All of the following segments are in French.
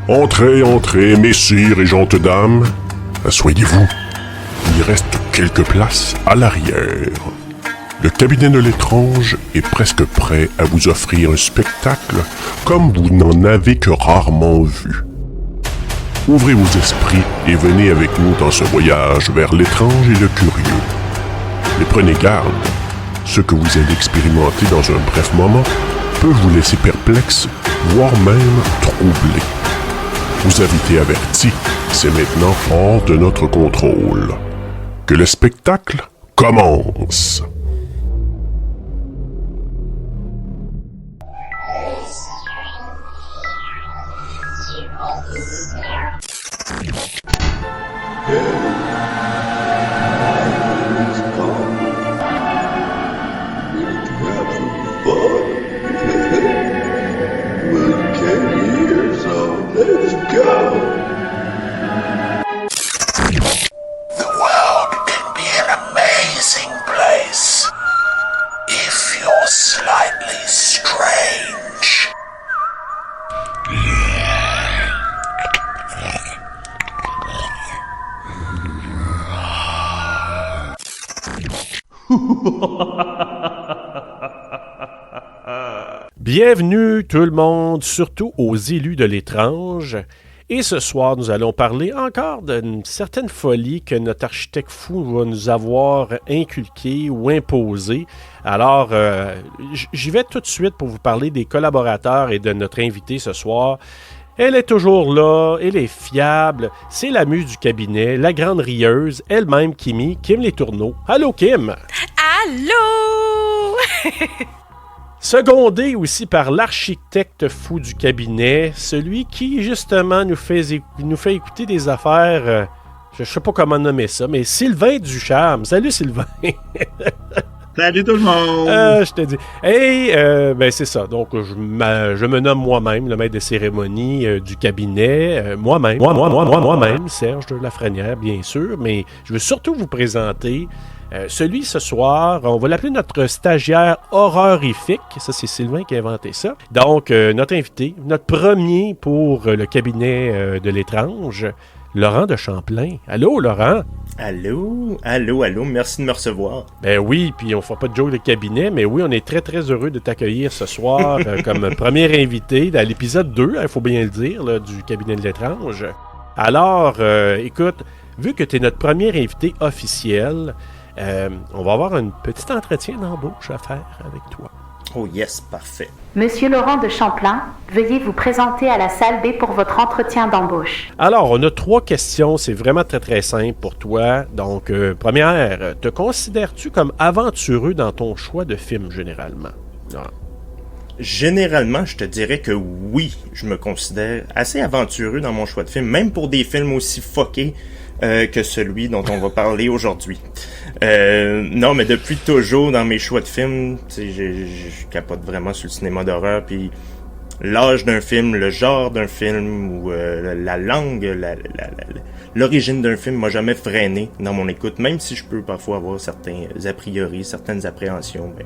Entrez, entrez, messires et gentes dames. Asseyez-vous. Il reste quelques places à l'arrière. Le cabinet de l'étrange est presque prêt à vous offrir un spectacle comme vous n'en avez que rarement vu. Ouvrez vos esprits et venez avec nous dans ce voyage vers l'étrange et le curieux. Mais prenez garde, ce que vous allez expérimenter dans un bref moment peut vous laisser perplexe, voire même troublé. Vous avez été averti, c'est maintenant hors de notre contrôle. Que le spectacle commence. Bienvenue tout le monde, surtout aux élus de l'étrange. Et ce soir, nous allons parler encore d'une certaine folie que notre architecte fou va nous avoir inculquée ou imposée. Alors, j'y vais tout de suite pour vous parler des collaborateurs et de notre invité ce soir. Elle est toujours là, elle est fiable, c'est la muse du cabinet, la grande rieuse, elle-même Kim Les Tourneaux. Allô Kim! Allô! Secondé aussi par l'architecte fou du cabinet, celui qui justement nous fait écouter des affaires, je sais pas comment nommer ça, mais Sylvain Ducharme. Salut Sylvain! Salut tout le monde! Je te dis. Hey, ben c'est ça. Donc, je me nomme moi-même le maître de cérémonie du cabinet. Moi-même, Serge Lafrenière, bien sûr. Mais je veux surtout vous présenter celui ce soir. On va l'appeler notre stagiaire horrorifique. Ça, c'est Sylvain qui a inventé ça. Donc, notre invité, notre premier pour le cabinet de l'étrange, Laurent de Champlain. Allô, Laurent? Allô, merci de me recevoir. Ben oui, puis on ne fera pas de joke de cabinet, mais oui, on est très, très heureux de t'accueillir ce soir comme premier invité dans l'épisode 2, il faut bien le dire, là, du cabinet de l'étrange. Alors, écoute, vu que tu es notre premier invité officiel, on va avoir un petit entretien d'embauche à faire avec toi. Oh yes, parfait. Monsieur Laurent de Champlain, veuillez vous présenter à la salle B pour votre entretien d'embauche. Alors, on a 3 questions, c'est vraiment très très simple pour toi. Donc, première, te considères-tu comme aventureux dans ton choix de film généralement? Ah. Généralement, je te dirais que oui, je me considère assez aventureux dans mon choix de film, même pour des films aussi fuckés que celui dont on va parler aujourd'hui. Non, mais depuis toujours, dans mes choix de films, je capote vraiment sur le cinéma d'horreur, puis l'âge d'un film, le genre d'un film, ou la langue, l'origine d'un film m'a jamais freiné dans mon écoute, même si je peux parfois avoir certains a priori, certaines appréhensions, mais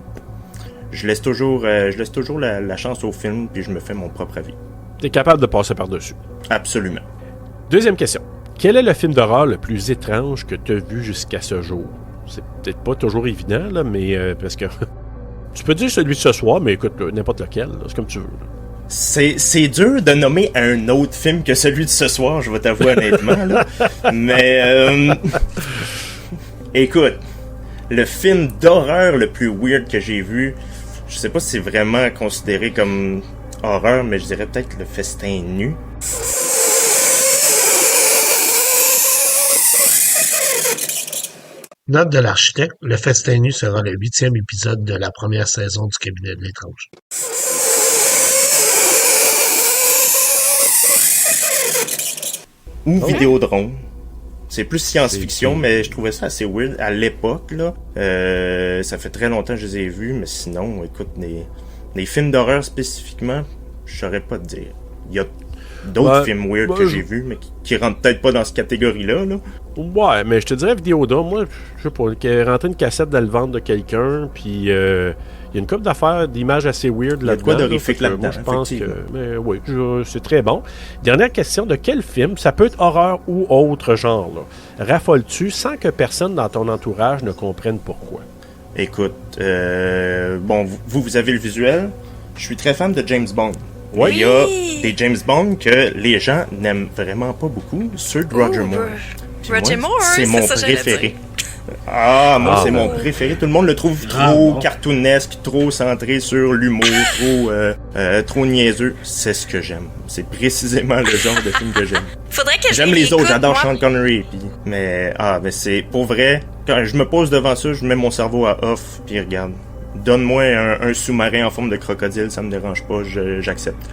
je laisse toujours la chance au film, puis je me fais mon propre avis. T'es capable de passer par-dessus. Absolument. Deuxième question. Quel est le film d'horreur le plus étrange que tu as vu jusqu'à ce jour? C'est peut-être pas toujours évident, là, mais parce que tu peux dire celui de ce soir, mais écoute, n'importe lequel, là, c'est comme tu veux. Là. C'est dur de nommer un autre film que celui de ce soir, je vais t'avouer honnêtement, là. Mais écoute, le film d'horreur le plus weird que j'ai vu, je sais pas si c'est vraiment considéré comme horreur, mais je dirais peut-être Le Festin nu. Note de l'architecte, Le Festin nu sera le 8e épisode de la première saison du cabinet de l'étrange. Ou Vidéodrome. C'est plus science-fiction, mais je trouvais ça assez weird à l'époque, là. Ça fait très longtemps que je les ai vus, mais sinon, écoute, des films d'horreur spécifiquement, je saurais pas te dire. Il y a d'autres films weird que j'ai vus, mais qui rentrent peut-être pas dans cette catégorie-là. Là. Ouais, mais je te dirais Vidéodrome, moi, je sais pas, rentrer une cassette dans le ventre de quelqu'un, puis il y a une couple d'affaires, d'images assez weird là-dedans. Il y a de quoi d'horrifique là-dedans, moi, je pense que, mais oui, c'est très bon. Dernière question, de quel film, ça peut être horreur ou autre genre, là, raffoles-tu sans que personne dans ton entourage ne comprenne pourquoi? Écoute, bon, vous avez le visuel. Je suis très fan de James Bond. Oui. Il y a des James Bond que les gens n'aiment vraiment pas beaucoup. Ceux de Roger Moore. Roger Moore, c'est mon préféré. Moi, c'est mon préféré. Tout le monde le trouve trop cartoonesque, trop centré sur l'humour, trop niaiseux. C'est ce que j'aime. C'est précisément le genre de film que j'aime. Faudrait que j'aime les autres, j'adore moi. Sean Connery. Mais c'est pour vrai. Quand je me pose devant ça, je mets mon cerveau à off, puis regarde. Donne-moi un sous-marin en forme de crocodile, ça me dérange pas, j'accepte.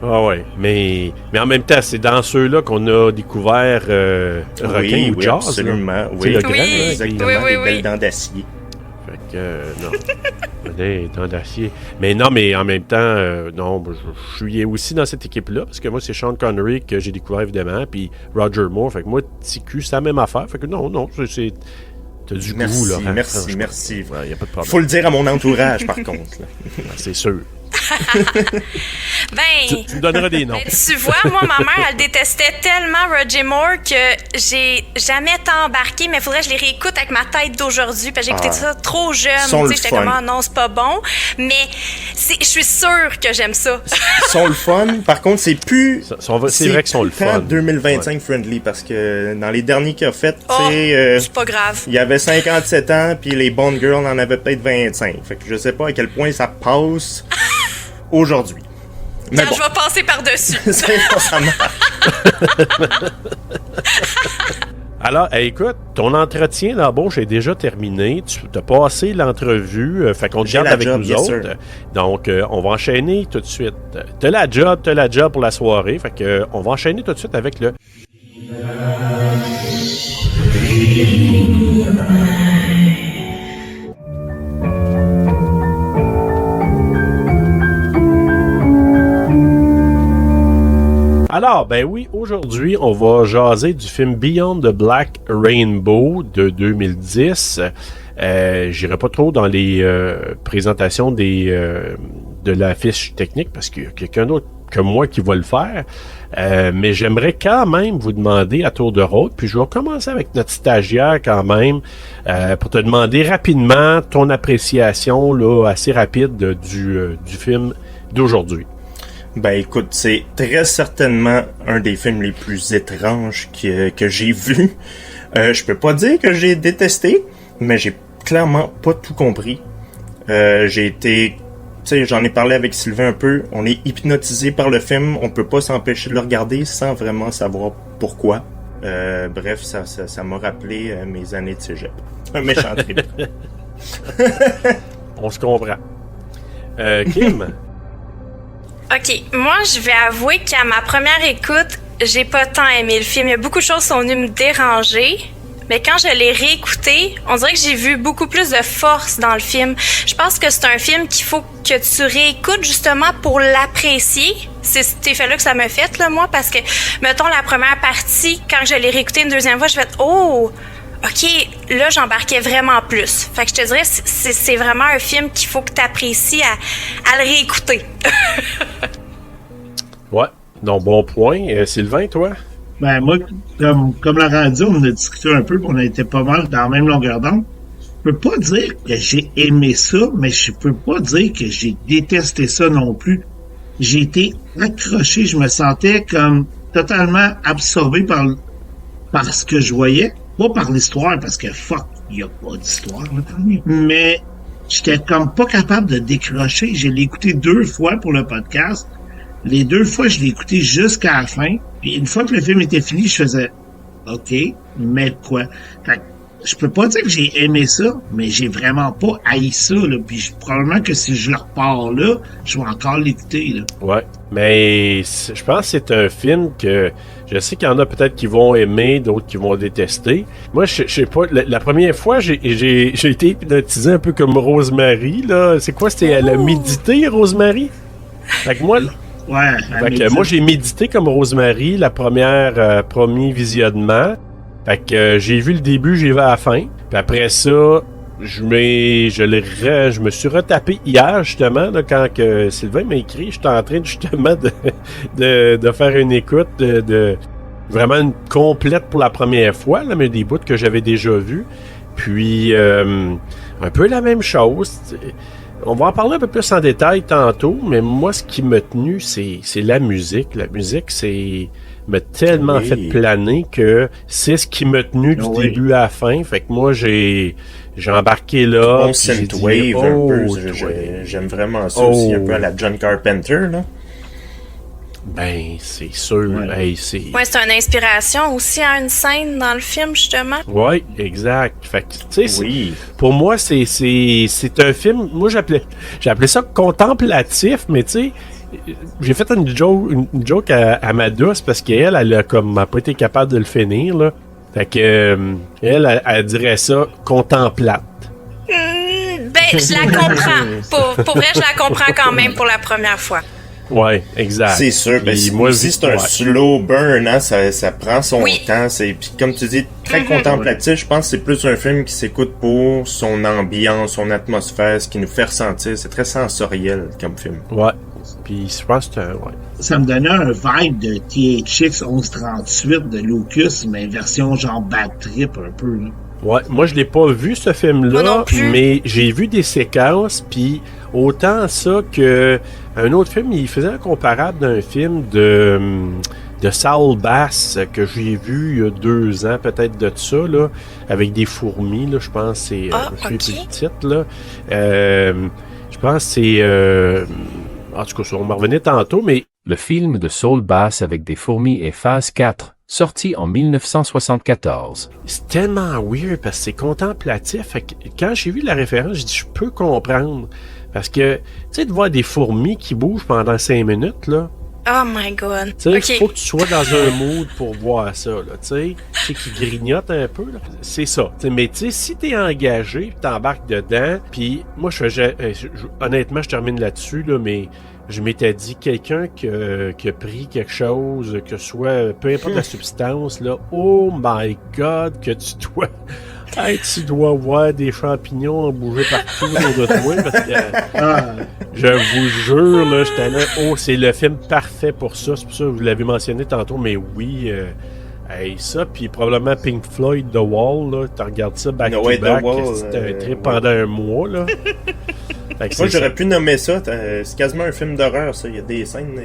Ah ouais, mais en même temps, c'est dans ceux-là qu'on a découvert requin ou jazz. Absolument, là. oui. Le grand, exactement, des belles dents d'acier. Fait que, non. Des dents d'acier. Mais non, mais en même temps, non, je suis aussi dans cette équipe-là, parce que moi, c'est Sean Connery que j'ai découvert, évidemment, puis Roger Moore. Fait que moi, TQ, c'est la même affaire. Fait que non, c'est... T'as du goût, là. Merci. Ouais, y a pas de problème. Faut le dire à mon entourage, par contre. C'est sûr. Ben, tu me donneras des noms. Ben, tu vois, moi, ma mère, elle détestait tellement Roger Moore que j'ai jamais tant embarqué, mais faudrait que je les réécoute avec ma tête d'aujourd'hui, parce que j'ai écouté ça trop jeune. Tu sais, j'étais comme, non, c'est pas bon. Mais je suis sûre que j'aime ça. Ils sont le fun. Par contre, c'est plus... C'est vrai qu'ils sont le fun. 2025 friendly, parce que dans les derniers qu'il a fait, c'est pas grave. Il avait 57 ans, puis les Bond Girls en avaient peut-être 25. Fait que je sais pas à quel point ça passe aujourd'hui. Mais je vais passer par-dessus. C'est pas ça marche. Alors, écoute, ton entretien d'embauche est déjà terminé. Tu as passé l'entrevue. Fait qu'on te garde avec nous autres. Donc, on va enchaîner tout de suite. T'as la job pour la soirée. Fait que on va enchaîner tout de suite avec le... Alors, ben oui, aujourd'hui, on va jaser du film Beyond the Black Rainbow de 2010. J'irai pas trop dans les présentations de la fiche technique parce qu'il y a quelqu'un d'autre que moi qui va le faire. Mais j'aimerais quand même vous demander à tour de rôle, puis je vais commencer avec notre stagiaire quand même, pour te demander rapidement ton appréciation là, assez rapide du film d'aujourd'hui. Ben écoute, c'est très certainement un des films les plus étranges que j'ai vu. Je peux pas dire que j'ai détesté, mais j'ai clairement pas tout compris. J'ai été... Tu sais, j'en ai parlé avec Sylvain un peu. On est hypnotisé par le film. On peut pas s'empêcher de le regarder sans vraiment savoir pourquoi. Bref, ça m'a rappelé mes années de cégep. Un méchant trip. On se comprend. Kim? OK, moi, je vais avouer qu'à ma première écoute, j'ai pas tant aimé le film. Il y a beaucoup de choses qui sont venues me déranger. Mais quand je l'ai réécouté, on dirait que j'ai vu beaucoup plus de force dans le film. Je pense que c'est un film qu'il faut que tu réécoutes justement pour l'apprécier. C'est cet effet-là que ça m'a fait, là, moi, parce que, mettons, la première partie, quand je l'ai réécouté une deuxième fois, je fais « Oh! OK, là, j'embarquais vraiment plus. » Fait que je te dirais, c'est vraiment un film qu'il faut que tu apprécies à le réécouter. Ouais, donc bon point. Sylvain, toi? Ben moi, comme Laurent a dit, on a discuté un peu, on a été pas mal dans la même longueur d'onde. Je peux pas dire que j'ai aimé ça, mais je peux pas dire que j'ai détesté ça non plus. J'ai été accroché, je me sentais comme totalement absorbé par ce que je voyais. Pas par l'histoire, parce que fuck, il y a pas d'histoire, là, quand même. Mais j'étais comme pas capable de décrocher. Je l'ai écouté 2 fois pour le podcast. Les 2 fois, je l'ai écouté jusqu'à la fin. Puis une fois que le film était fini, je faisais OK, mais quoi? Fait que je peux pas dire que j'ai aimé ça, mais j'ai vraiment pas haï ça, là. Puis probablement que si je le repars là, je vais encore l'écouter, là. Ouais, mais je pense que c'est un film que je sais qu'il y en a peut-être qui vont aimer, d'autres qui vont détester. Moi, je sais pas, la première fois, j'ai été hypnotisé un peu comme Rosemary, là. C'est quoi, c'était elle a médité, Rosemary? Fait que moi, moi, j'ai médité comme Rosemary premier visionnement. Fait que j'ai vu le début, j'ai vu à la fin. Puis après ça, je me suis retapé hier, justement, là, quand que Sylvain m'a écrit. J'étais en train, justement, de faire une écoute de vraiment une complète pour la première fois, là, mais des bouts que j'avais déjà vus. Puis, un peu la même chose. On va en parler un peu plus en détail tantôt, mais moi, ce qui m'a tenu, c'est la musique. La musique, m'a tellement fait planer que c'est ce qui m'a tenu du début à la fin. Fait que moi, j'ai embarqué là. Bon synthwave un peu. J'aime vraiment ça aussi, un peu à la John Carpenter, là. Ben, c'est sûr. Ouais, Hey, c'est une inspiration aussi à une scène dans le film, justement. Oui, exact. Fait que, tu sais, pour moi, c'est un film. Moi, j'appelais ça contemplatif, mais tu sais, j'ai fait une joke à ma douce parce qu'elle, elle a pas été capable de le finir, là. Fait que, elle dirait ça contemplate. Ben, je la comprends. Pour vrai, je la comprends quand même pour la première fois. Ouais, exact. C'est sûr. Ben, moi aussi, c'est un slow burn, hein. Ça prend son temps. Puis comme tu dis, très contemplatif. Je pense que c'est plus un film qui s'écoute pour son ambiance, son atmosphère, ce qui nous fait ressentir. C'est très sensoriel comme film. Ouais. Puis je pense que ça me donnait un vibe de THX 1138 de Locus, mais version genre bad trip un peu, là. Ouais, moi je l'ai pas vu ce film-là, mais j'ai vu des séquences, puis autant ça que un autre film, il faisait un comparable d'un film de Saul Bass que j'ai vu il y a 2 ans, peut-être de ça, là, avec des fourmis, là, je pense que c'est je sais plus le titre, là. Je pense que c'est en tout cas, on m'en revenait tantôt, mais le film de Saul Bass avec des fourmis est Phase 4. Sorti en 1974. C'est tellement weird parce que c'est contemplatif. Fait que quand j'ai vu la référence, j'ai dit je peux comprendre. Parce que, tu sais, de voir des fourmis qui bougent pendant 5 minutes, là. Oh my god. Tu sais, il faut que tu sois dans un mood pour voir ça, là. Tu sais, qui grignote un peu, là. C'est ça. T'sais, mais tu sais, si t'es engagé, t'embarques dedans, puis moi, honnêtement, je termine là-dessus, là, mais je m'étais dit, quelqu'un qui a pris quelque chose, que ce soit, peu importe la substance, là, oh my god, que tu dois voir des champignons bouger partout autour de toi, parce que, je vous jure, là, j'étais là, c'est le film parfait pour ça, c'est pour ça que vous l'avez mentionné tantôt, mais oui, ça, puis probablement Pink Floyd, The Wall, là, tu regardes ça back-to-back, c'était un trip pendant un mois, là. Moi, j'aurais pu nommer ça. C'est quasiment un film d'horreur, ça. Il y a des scènes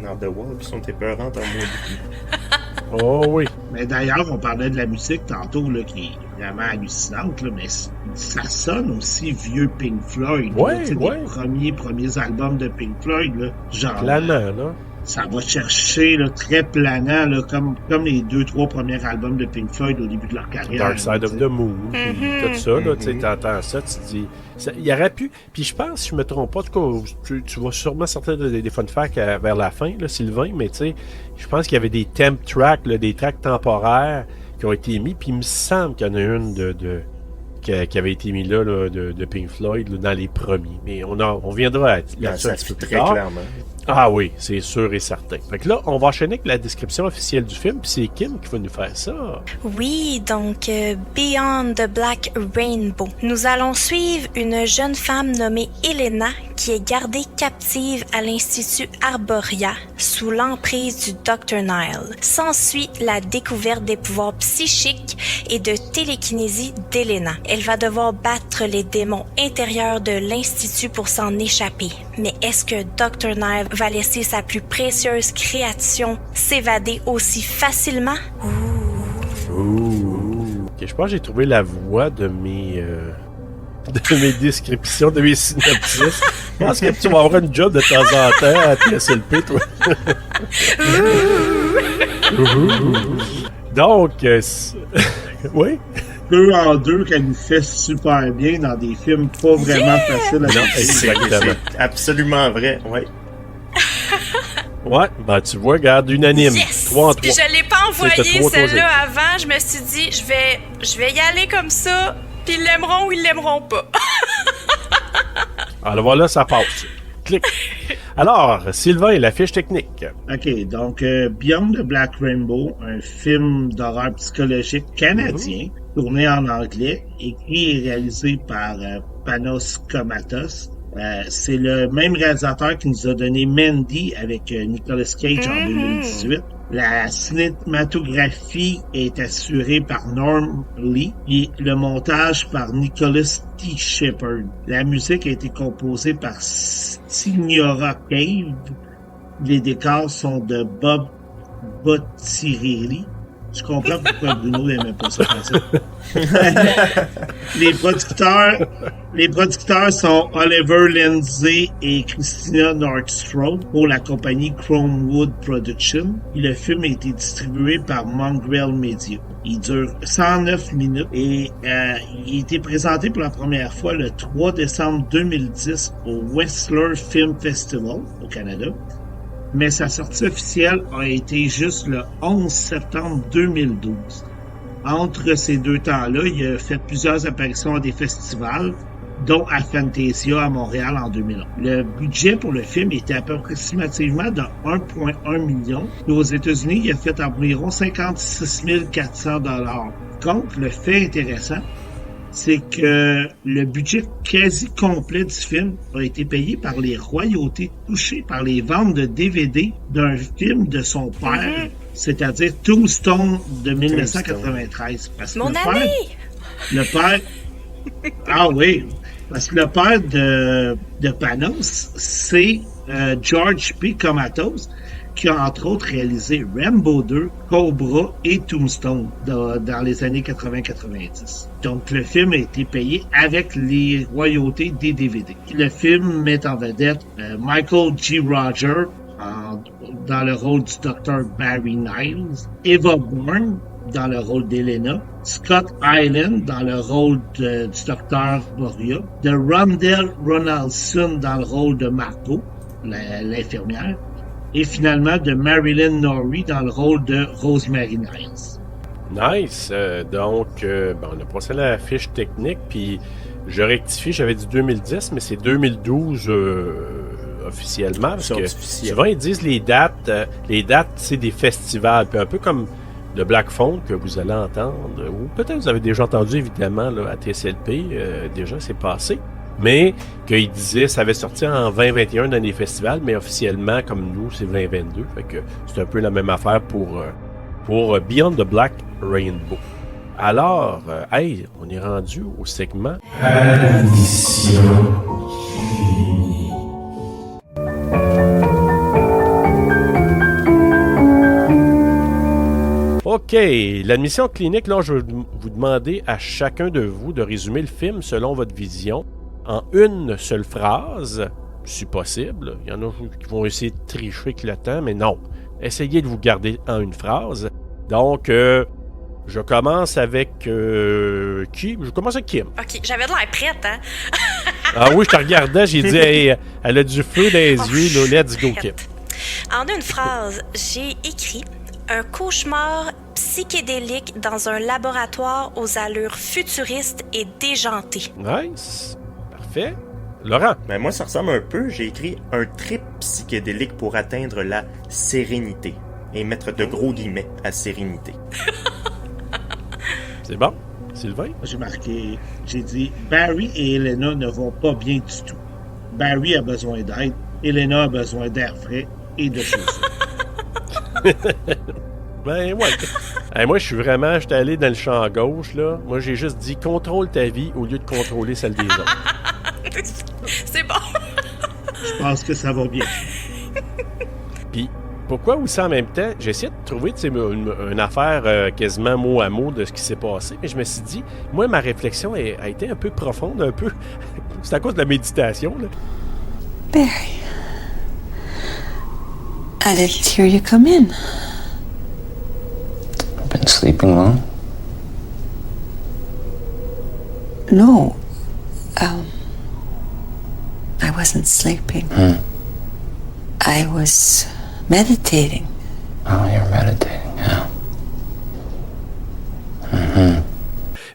dans The Wall qui sont épeurantes en moi. Oh oui. Mais d'ailleurs, on parlait de la musique tantôt, là, qui est vraiment hallucinante, là, mais ça sonne aussi vieux Pink Floyd. Ouais, Les premiers albums de Pink Floyd, là. Genre. Planant, là. Ça va chercher, là, très planant, là, comme les 2-3 premiers albums de Pink Floyd au début de leur carrière. Dark Side of the Moon, tout ça, là, tu sais, t'entends ça, tu te dis... Il y aurait pu... Puis je pense, si je me trompe pas, en tout cas, tu vas sûrement sortir des fun facts vers la fin, là, Sylvain, mais tu sais, je pense qu'il y avait des temp tracks, là, des tracks temporaires qui ont été mis, puis il me semble qu'il y en a une qui avait été mis là de Pink Floyd là, dans les premiers. Mais on viendra là-dessus un petit peu plus tard. Clairement. Ah oui, c'est sûr et certain. Fait que là, on va enchaîner avec la description officielle du film, puis c'est Kim qui va nous faire ça. Oui, donc Beyond the Black Rainbow. Nous allons suivre une jeune femme nommée Elena qui est gardée captive à l'Institut Arboria sous l'emprise du Dr. Nile. S'ensuit la découverte des pouvoirs psychiques et de télékinésie d'Elena. Elle va devoir battre les démons intérieurs de l'Institut pour s'en échapper. Mais est-ce que Dr. Nile va laisser sa plus précieuse création s'évader aussi facilement? Okay, je pense que j'ai trouvé la voix de mes descriptions, de mes synopsis. Je pense que tu vas avoir une job de temps en temps à TSLP, toi. Donc, oui. Deux en deux qu'elle nous fait super bien dans des films pas vraiment faciles à exactement. C'est absolument vrai, ouais. Ouais, ben tu vois, regarde, unanime. Yes! 3 en 3. Puis je l'ai pas envoyé celle-là avant, je me suis dit, je vais y aller comme ça, puis ils l'aimeront ou ils l'aimeront pas. Alors voilà, ça passe. Clic. Alors, Sylvain, la fiche technique. OK, donc Beyond the Black Rainbow, un film d'horreur psychologique canadien, tourné en anglais, écrit et réalisé par Panos Komatos. C'est le même réalisateur qui nous a donné Mandy avec Nicolas Cage en 2018. La cinématographie est assurée par Norm Lee et le montage par Nicholas T. Shepard. La musique a été composée par Signora Cave. Les décors sont de Bob Botticelli. Je comprends pourquoi Bruno n'aimait pas ça français. Les producteurs sont Oliver Lindsay et Christina Nordstrom pour la compagnie Chromewood Productions. Et le film a été distribué par Mongrel Media. Il dure 109 minutes et il a été présenté pour la première fois le 3 décembre 2010 au Whistler Film Festival au Canada. Mais sa sortie officielle a été juste le 11 septembre 2012. Entre ces deux temps-là, il a fait plusieurs apparitions à des festivals, dont à Fantasia à Montréal en 2011. Le budget pour le film était approximativement de 1,1 million. Et aux États-Unis, il a fait environ 56 400 $. Contre, le fait intéressant, c'est que le budget quasi complet du film a été payé par les royautés touchées par les ventes de DVD d'un film de son père, c'est-à-dire Tombstone de 1993. Parce que le père... Ah oui, parce que le père de Panos, c'est George P. Komatos, qui a entre autres réalisé Rambo 2, Cobra et Tombstone dans les années 80-90. Donc le film a été payé avec les royautés des DVD. Le film met en vedette Michael G. Roger dans le rôle du Dr. Barry Niles, Eva Bourne dans le rôle d'Elena, Scott Island dans le rôle du Dr. Moria, de Rondell Ronaldson dans le rôle de Margot, l'infirmière, et finalement de Marilyn Norrie dans le rôle de Rosemary Niles. Nice. Donc, on a passé la fiche technique, puis je rectifie, j'avais dit 2010, mais c'est 2012 officiellement, parce que souvent ils disent les dates, c'est des festivals, puis un peu comme le Black Phone que vous allez entendre, ou peut-être vous avez déjà entendu évidemment là, à TSLP, déjà c'est passé. Mais qu'il disait ça avait sorti en 2021 dans les festivals, mais officiellement, comme nous, c'est 2022. Fait que c'est un peu la même affaire pour Beyond the Black Rainbow. Alors, hey, on est rendu au segment Addition finie. OK, l'admission clinique, là, je vais vous demander à chacun de vous de résumer le film selon votre vision en une seule phrase, si possible. Il y en a qui vont essayer de tricher avec le temps, mais non. Essayez de vous garder en une phrase. Donc, je commence avec qui? Je commence avec Kim. OK, j'avais de l'air prête, hein? Ah oui, je te regardais, j'ai dit, hey, elle a du feu dans les yeux, là, let's go, Kim. En une phrase, j'ai écrit un cauchemar psychédélique dans un laboratoire aux allures futuristes et déjantées. Nice. Parfait. Laurent? Ben moi, ça ressemble un peu. J'ai écrit un trip psychédélique pour atteindre la sérénité. Et mettre de gros guillemets à sérénité. C'est bon. Sylvain? J'ai dit, Barry et Elena ne vont pas bien du tout. Barry a besoin d'aide, Elena a besoin d'air frais et de chaussures. Ben ouais. Hey, moi, j'étais allé dans le champ gauche, là. Moi, j'ai juste dit contrôle ta vie au lieu de contrôler celle des autres. C'est bon. Je pense que ça va bien. Puis, pourquoi aussi en même temps, j'ai essayé de trouver une affaire quasiment mot à mot de ce qui s'est passé, mais je me suis dit, moi, ma réflexion a été un peu profonde, un peu. C'est à cause de la méditation, là. Barry, I didn't hear you come in. I've been sleeping long? No. I wasn't sleeping. I was meditating. Oh, you're meditating, yeah.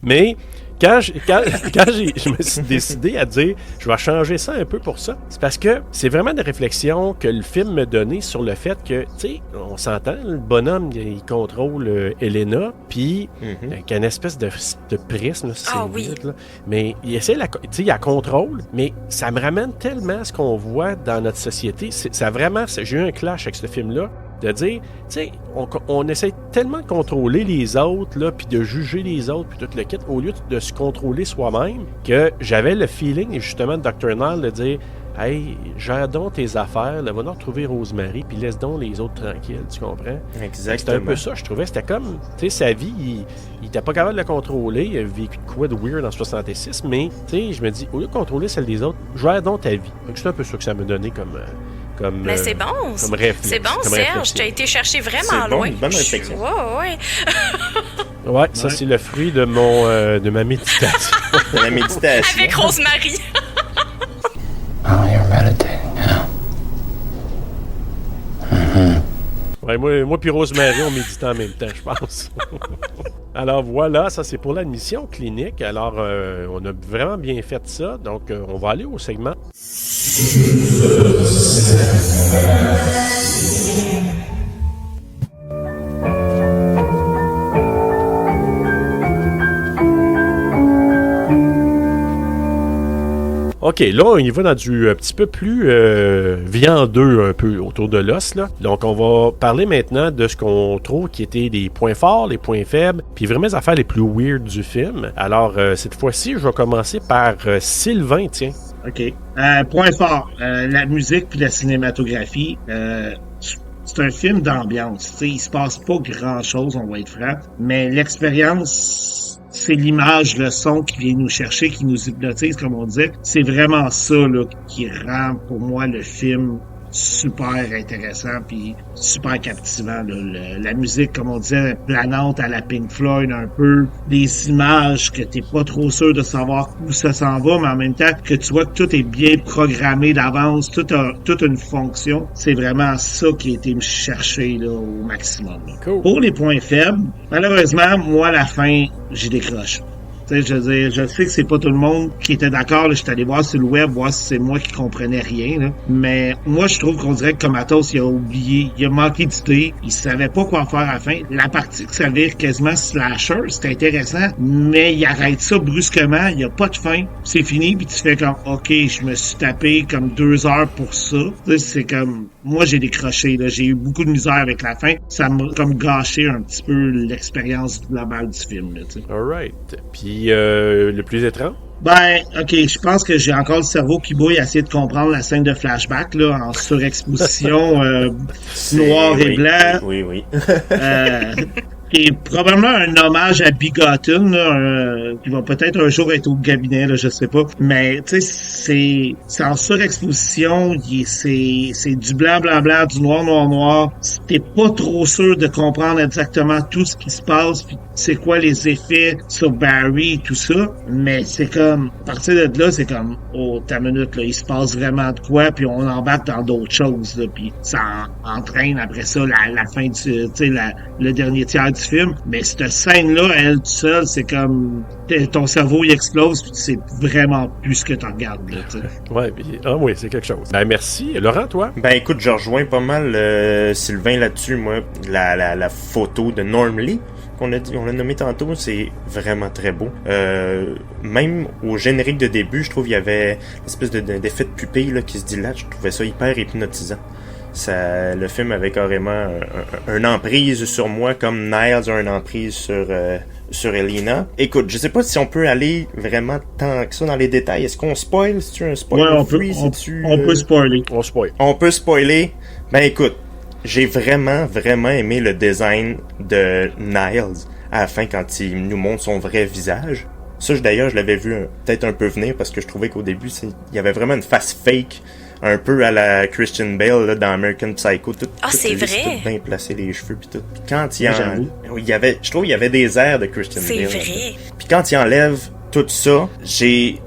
Mais je me suis décidé à dire je vais changer ça un peu pour ça, c'est parce que c'est vraiment des réflexions que le film me donnait sur le fait que, tu sais, on s'entend, le bonhomme, il contrôle Elena, puis avec une espèce de prisme, c'est weird, là. Mais il essaie, tu sais, il la contrôle, mais ça me ramène tellement à ce qu'on voit dans notre société. J'ai eu un clash avec ce film-là, de dire, tu sais, on essaie tellement de contrôler les autres, là, puis de juger les autres, puis tout le kit, au lieu de se contrôler soi-même, que j'avais le feeling, justement, de Dr. Nall, de dire, hey, gère donc tes affaires, là, va donc retrouver Rosemary, puis laisse donc les autres tranquilles, tu comprends? Exactement. C'était un peu ça, je trouvais, c'était comme, tu sais, sa vie, il était pas capable de la contrôler, il a vécu de quoi de weird en 66, mais, tu sais, je me dis, au lieu de contrôler celle des autres, gère donc ta vie. Donc, c'est un peu ça que ça m'a donné comme mais c'est bon. Comme réflexe. C'est bon, comme Serge. Tu as été chercher vraiment loin. Une bonne réflexion. Ouais, ça, c'est le fruit de de ma méditation. La méditation. Avec Rosemary. Oh, you're meditating now. Ouais, moi puis Rosemary, on médite en même temps, je pense. Alors voilà, ça c'est pour l'admission clinique. Alors, on a vraiment bien fait ça. Donc, on va aller au segment. OK, là, on y va dans du un petit peu plus viandeux un peu autour de l'os, là. Donc, on va parler maintenant de ce qu'on trouve qui étaient les points forts, les points faibles, puis vraiment les affaires les plus weird du film. Alors, cette fois-ci, je vais commencer par Sylvain, tiens. OK. Point fort, la musique puis la cinématographie. C'est un film d'ambiance. T'sais, il se passe pas grand-chose, on va être franc, mais l'expérience, c'est l'image, le son qui vient nous chercher, qui nous hypnotise, comme on disait. C'est vraiment ça là, qui rend, pour moi, le film super intéressant puis super captivant. Là. La musique, comme on disait, planante à la Pink Floyd un peu. Des images que t'es pas trop sûr de savoir où ça s'en va, mais en même temps que tu vois que tout est bien programmé d'avance, tout a toute une fonction. C'est vraiment ça qui a été me chercher là, au maximum. Là. Cool. Pour les points faibles, malheureusement, moi, à la fin, j'y décroche. T'sais, je veux dire, je sais que c'est pas tout le monde qui était d'accord. Là, je suis allé voir sur le web, voir si c'est moi qui comprenais rien. Là. Mais moi, je trouve qu'on dirait que Comatose, il a oublié, il a manqué d'idées. Il savait pas quoi faire à la fin. La partie que ça vire quasiment slasher, c'est intéressant, mais il arrête ça brusquement. Il y a pas de fin. C'est fini, puis tu fais comme, OK, je me suis tapé comme 2 heures pour ça. T'sais, c'est comme, moi, j'ai décroché. Là. J'ai eu beaucoup de misère avec la fin. Ça m'a comme gâché un petit peu l'expérience globale du film. Là, all right. Puis, le plus étrange? Ben, OK, je pense que j'ai encore le cerveau qui bouille à essayer de comprendre la scène de flashback, là, en surexposition noir et blanc. Oui. Qui est probablement un hommage à Bigotten, là, qui va peut-être un jour être au cabinet, là, je sais pas. Mais, tu sais, c'est en surexposition, c'est du blanc, du noir. T'es pas trop sûr de comprendre exactement tout ce qui se passe, puis c'est quoi les effets sur Barry et tout ça. Mais c'est comme, à partir de là, c'est comme, oh, ta minute, là, il se passe vraiment de quoi, puis on embarque dans d'autres choses, là, puis ça entraîne après ça la fin du, tu sais, le dernier tiers du film. Mais cette scène-là, elle toute seule, c'est comme ton cerveau il explose puis tu sais vraiment plus ce que tu regardes là, tu sais. Ouais, oui, c'est quelque chose. Ben merci. Laurent, toi? Ben écoute, je rejoins pas mal Sylvain là-dessus, moi. La photo de Norm Lee qu'on l'a nommé tantôt, c'est vraiment très beau. Même au générique de début, je trouve il y avait une espèce d'effet de pupille là, qui se dilate. Je trouvais ça hyper hypnotisant. Le film avait carrément un emprise sur moi, comme Niles a une emprise sur Elena. Écoute, je sais pas si on peut aller vraiment tant que ça dans les détails. Est-ce qu'on spoil? Si tu un spoil? Ouais, on peut spoiler. On peut spoiler. Ben écoute, j'ai vraiment aimé le design de Niles à la fin quand il nous montre son vrai visage. Ça, d'ailleurs, je l'avais vu peut-être un peu venir parce que je trouvais qu'au début, il y avait vraiment une face fake. Un peu à la Christian Bale là, dans American Psycho, c'est vrai. Tout bien placé les cheveux puis tout. Puis quand je trouve il y avait des airs de Christian Bale. C'est vrai. Puis quand il enlève tout ça, j'ai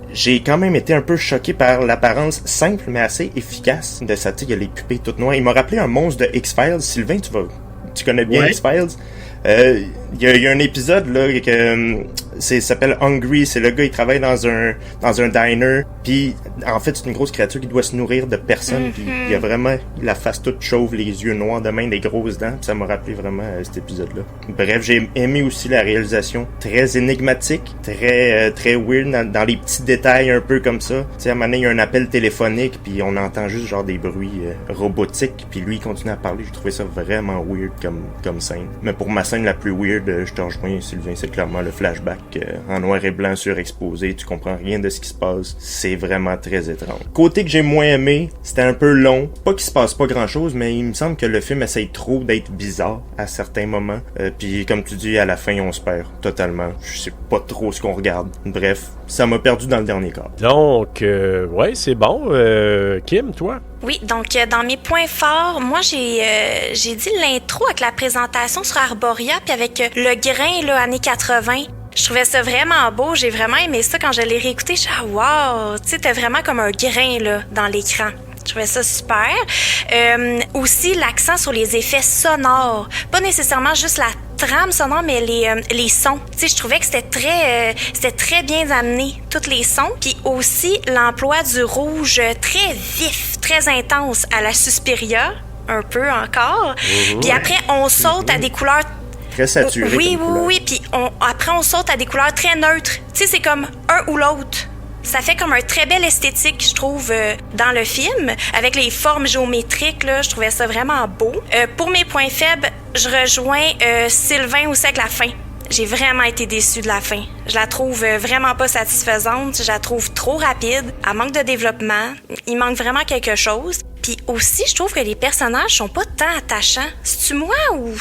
quand même été un peu choqué par l'apparence simple mais assez efficace de ça. Il y a les pupilles toutes noires. Il m'a rappelé un monstre de X-Files. Sylvain, tu connais bien X-Files. Il y a un épisode là que Ça s'appelle Hungry. C'est le gars, il travaille dans un diner. Puis, en fait, c'est une grosse créature qui doit se nourrir de personne. Puis, il a vraiment la face toute chauve, les yeux noirs de même, des grosses dents. Puis ça m'a rappelé vraiment cet épisode-là. Bref, j'ai aimé aussi la réalisation. Très énigmatique, très weird dans les petits détails un peu comme ça. Tu sais, à un moment donné, il y a un appel téléphonique, puis on entend juste genre des bruits robotiques. Puis lui, il continue à parler. J'ai trouvé ça vraiment weird comme scène. Mais pour ma scène la plus weird, je te rejoins, Sylvain, c'est clairement le flashback en noir et blanc surexposé. Tu comprends rien de ce qui se passe. C'est vraiment très étrange. Côté que j'ai moins aimé, c'était un peu long. Pas qu'il se passe pas grand-chose, mais il me semble que le film essaye trop d'être bizarre à certains moments. Puis comme tu dis, à la fin, on se perd totalement. Je sais pas trop ce qu'on regarde. Bref, ça m'a perdu dans le dernier quart. Donc, ouais, c'est bon. Kim, toi? Oui, donc dans mes points forts, moi j'ai dit l'intro avec la présentation sur Arboria puis avec le grain là années 80. Je trouvais ça vraiment beau, j'ai vraiment aimé ça quand je l'ai réécouté. Je suis wow, tu sais, t'as vraiment comme un grain là dans l'écran. Je trouvais ça super. Aussi l'accent sur les effets sonores, pas nécessairement juste la trame sonore, mais les sons. Tu sais, je trouvais que c'était très bien amené, tous les sons. Puis aussi l'emploi du rouge très vif, très intense à la Suspiria, un peu encore. Puis après, on saute à des couleurs très saturées. Oui. Puis après, on saute à des couleurs très neutres. Tu sais, c'est comme un ou l'autre. Ça fait comme un très bel esthétique, je trouve, dans le film. Avec les formes géométriques, là, je trouvais ça vraiment beau. Pour mes points faibles, je rejoins Sylvain aussi avec la fin. J'ai vraiment été déçue de la fin. Je la trouve vraiment pas satisfaisante. Je la trouve trop rapide. Elle manque de développement. Il manque vraiment quelque chose. Puis aussi, je trouve que les personnages sont pas tant attachants. C'est-tu moi ou...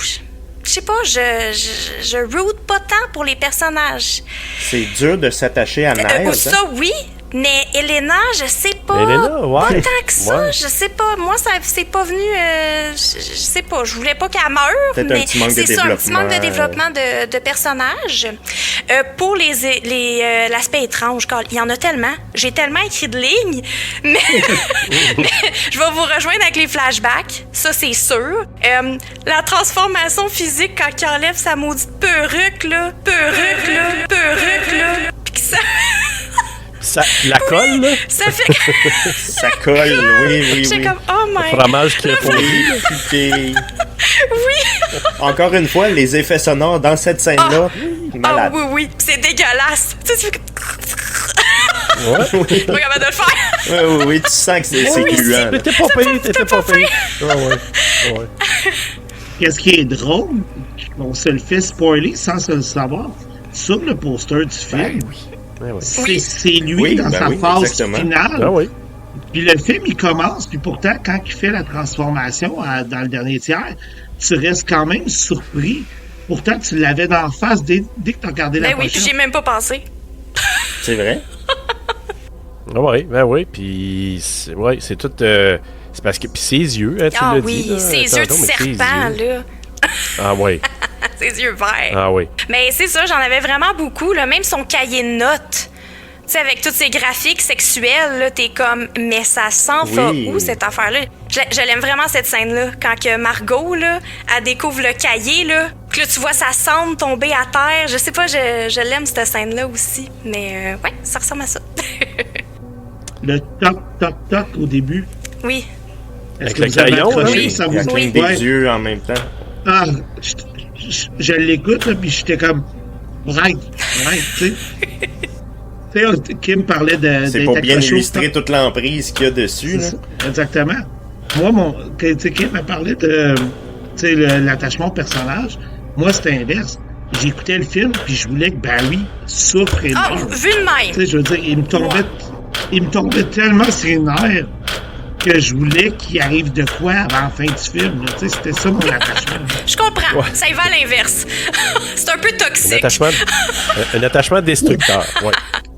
Je sais pas, je root pas tant pour les personnages. C'est dur de s'attacher à Niles. Ça, oui. Mais Elena, je sais pas. Elena, ouais. Pas tant que ça, ouais. Je sais pas. Moi, ça c'est pas venu. Je sais pas. Je voulais pas qu'elle meure. Peut-être mais un petit manque c'est de ça, développement. un petit manque de développement de personnages. Pour l'aspect étrange, il y en a tellement. J'ai tellement écrit de lignes. Mais je vais vous rejoindre avec les flashbacks. Ça, c'est sûr. La transformation physique quand il enlève sa maudite perruque, là. Puis que ça... Ça, la colle, là? Ça fait que... Ça colle, oui. J'étais comme, oh my... Le fromage qui est Oui. Oui. Encore une fois, les effets sonores dans cette scène-là, malade. Oui. C'est dégueulasse. Tu sais, tu fais... Ouais. Je suis pas capable de le faire. Oui, tu sens que c'est gluant. T'étais pas payé. Ouais. Qu'est-ce qui est drôle, on se le fait spoiler sans se le savoir. Sur le poster du film, c'est lui dans sa phase exactement. finale. Oui. Puis le film, il commence, puis pourtant, quand il fait la transformation dans le dernier tiers, tu restes quand même surpris. Pourtant, tu l'avais d'en face dès que tu as regardé la oui, puis j'ai même pas pensé. C'est vrai? Oui, puis c'est tout... c'est parce que... Puis ses yeux, hein, tu l'as dit. Là, ses yeux de serpent, là. Ah oui. Ses yeux verts. Ah oui. Mais c'est ça, j'en avais vraiment beaucoup, là, même son cahier de notes. Tu sais, avec tous ces graphiques sexuels, là, t'es comme, mais ça s'en va où, cette affaire-là? Je l'aime vraiment, cette scène-là. Quand que Margot, là, elle découvre le cahier, là, que là, tu vois sa cendre tomber à terre. Je sais pas, je l'aime, cette scène-là aussi. Mais, ouais, ça ressemble à ça. Le toc au début. Oui. Avec le crayon, ça vous avec des yeux en même temps. Ah, je l'écoute, là, puis j'étais comme, right, tu sais. Tu sais, Kim parlait de... C'est pour bien illustrer toute l'emprise qu'il y a dessus. Là. Exactement. Moi, Kim a parlé de l'attachement au personnage. Moi, c'était inverse. J'écoutais le film, puis je voulais que Barry souffre et meure. Vu de même. Tu sais, je veux dire, il me tombait tellement sur les nerfs que je voulais qu'il arrive de quoi avant la fin du film. Tu sais, c'était ça mon attachement. Je comprends. Ouais. Ça y va à l'inverse. C'est un peu toxique. Un attachement destructeur. Oui,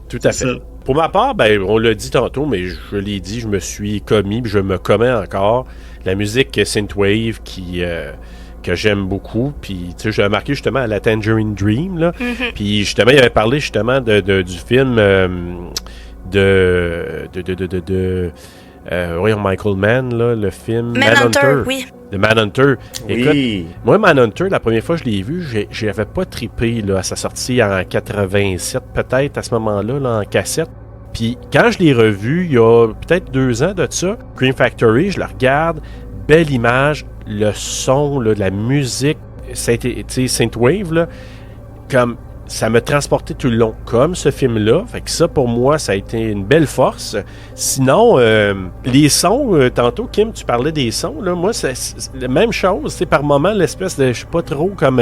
tout à fait. Ça. Pour ma part, on l'a dit tantôt, mais je l'ai dit, je me suis commis, puis je me commets encore. La musique synthwave que j'aime beaucoup, puis tu sais, j'ai remarqué justement à la Tangerine Dream, là, puis justement, il avait parlé justement du film voyons, Michael Mann, là, le film Manhunter, oui. De Manhunter. Oui. Écoute, moi, Manhunter, la première fois que je l'ai vu, j'avais pas trippé là, à sa sortie en 87, peut-être, à ce moment-là, là, en cassette. Puis quand je l'ai revu, il y a peut-être 2 ans de ça, Scream Factory, je le regarde, belle image, le son, là, de la musique, Synthwave, là, comme ça m'a transporté tout le long, comme ce film-là. Fait que ça, pour moi, ça a été une belle force. Sinon, les sons, tantôt, Kim, tu parlais des sons, là, moi, c'est la même chose. C'est par moment, l'espèce de, je sais pas trop, comme...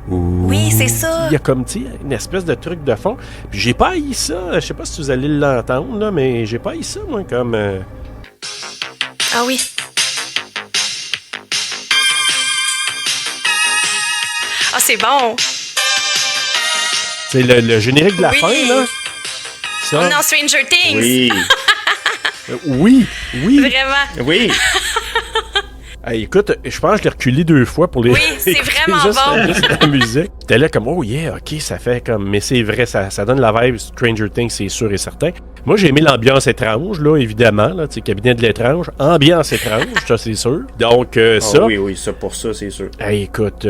oui, c'est ça. Il y a comme, tu sais, une espèce de truc de fond. Puis j'ai pas haï ça. Je sais pas si vous allez l'entendre, là, mais j'ai pas haï ça, moi, comme... Ah oui. Ah, c'est bon. C'est le générique de la fin, là. Ça. On est dans Stranger Things. Oui. Oui. Vraiment. Oui. Hey, écoute, je pense que je l'ai reculé 2 fois pour les... Oui, c'est vraiment bon. Juste la musique. T'es là comme, oh yeah, ok, ça fait comme... Mais c'est vrai, ça donne la vibe Stranger Things, c'est sûr et certain. Moi, j'ai aimé l'ambiance étrange, là, évidemment. Là, tu sais, cabinet de l'étrange. Ambiance étrange, ça, c'est sûr. Donc, ça... Oui, ça, pour ça, c'est sûr. Hey, écoute,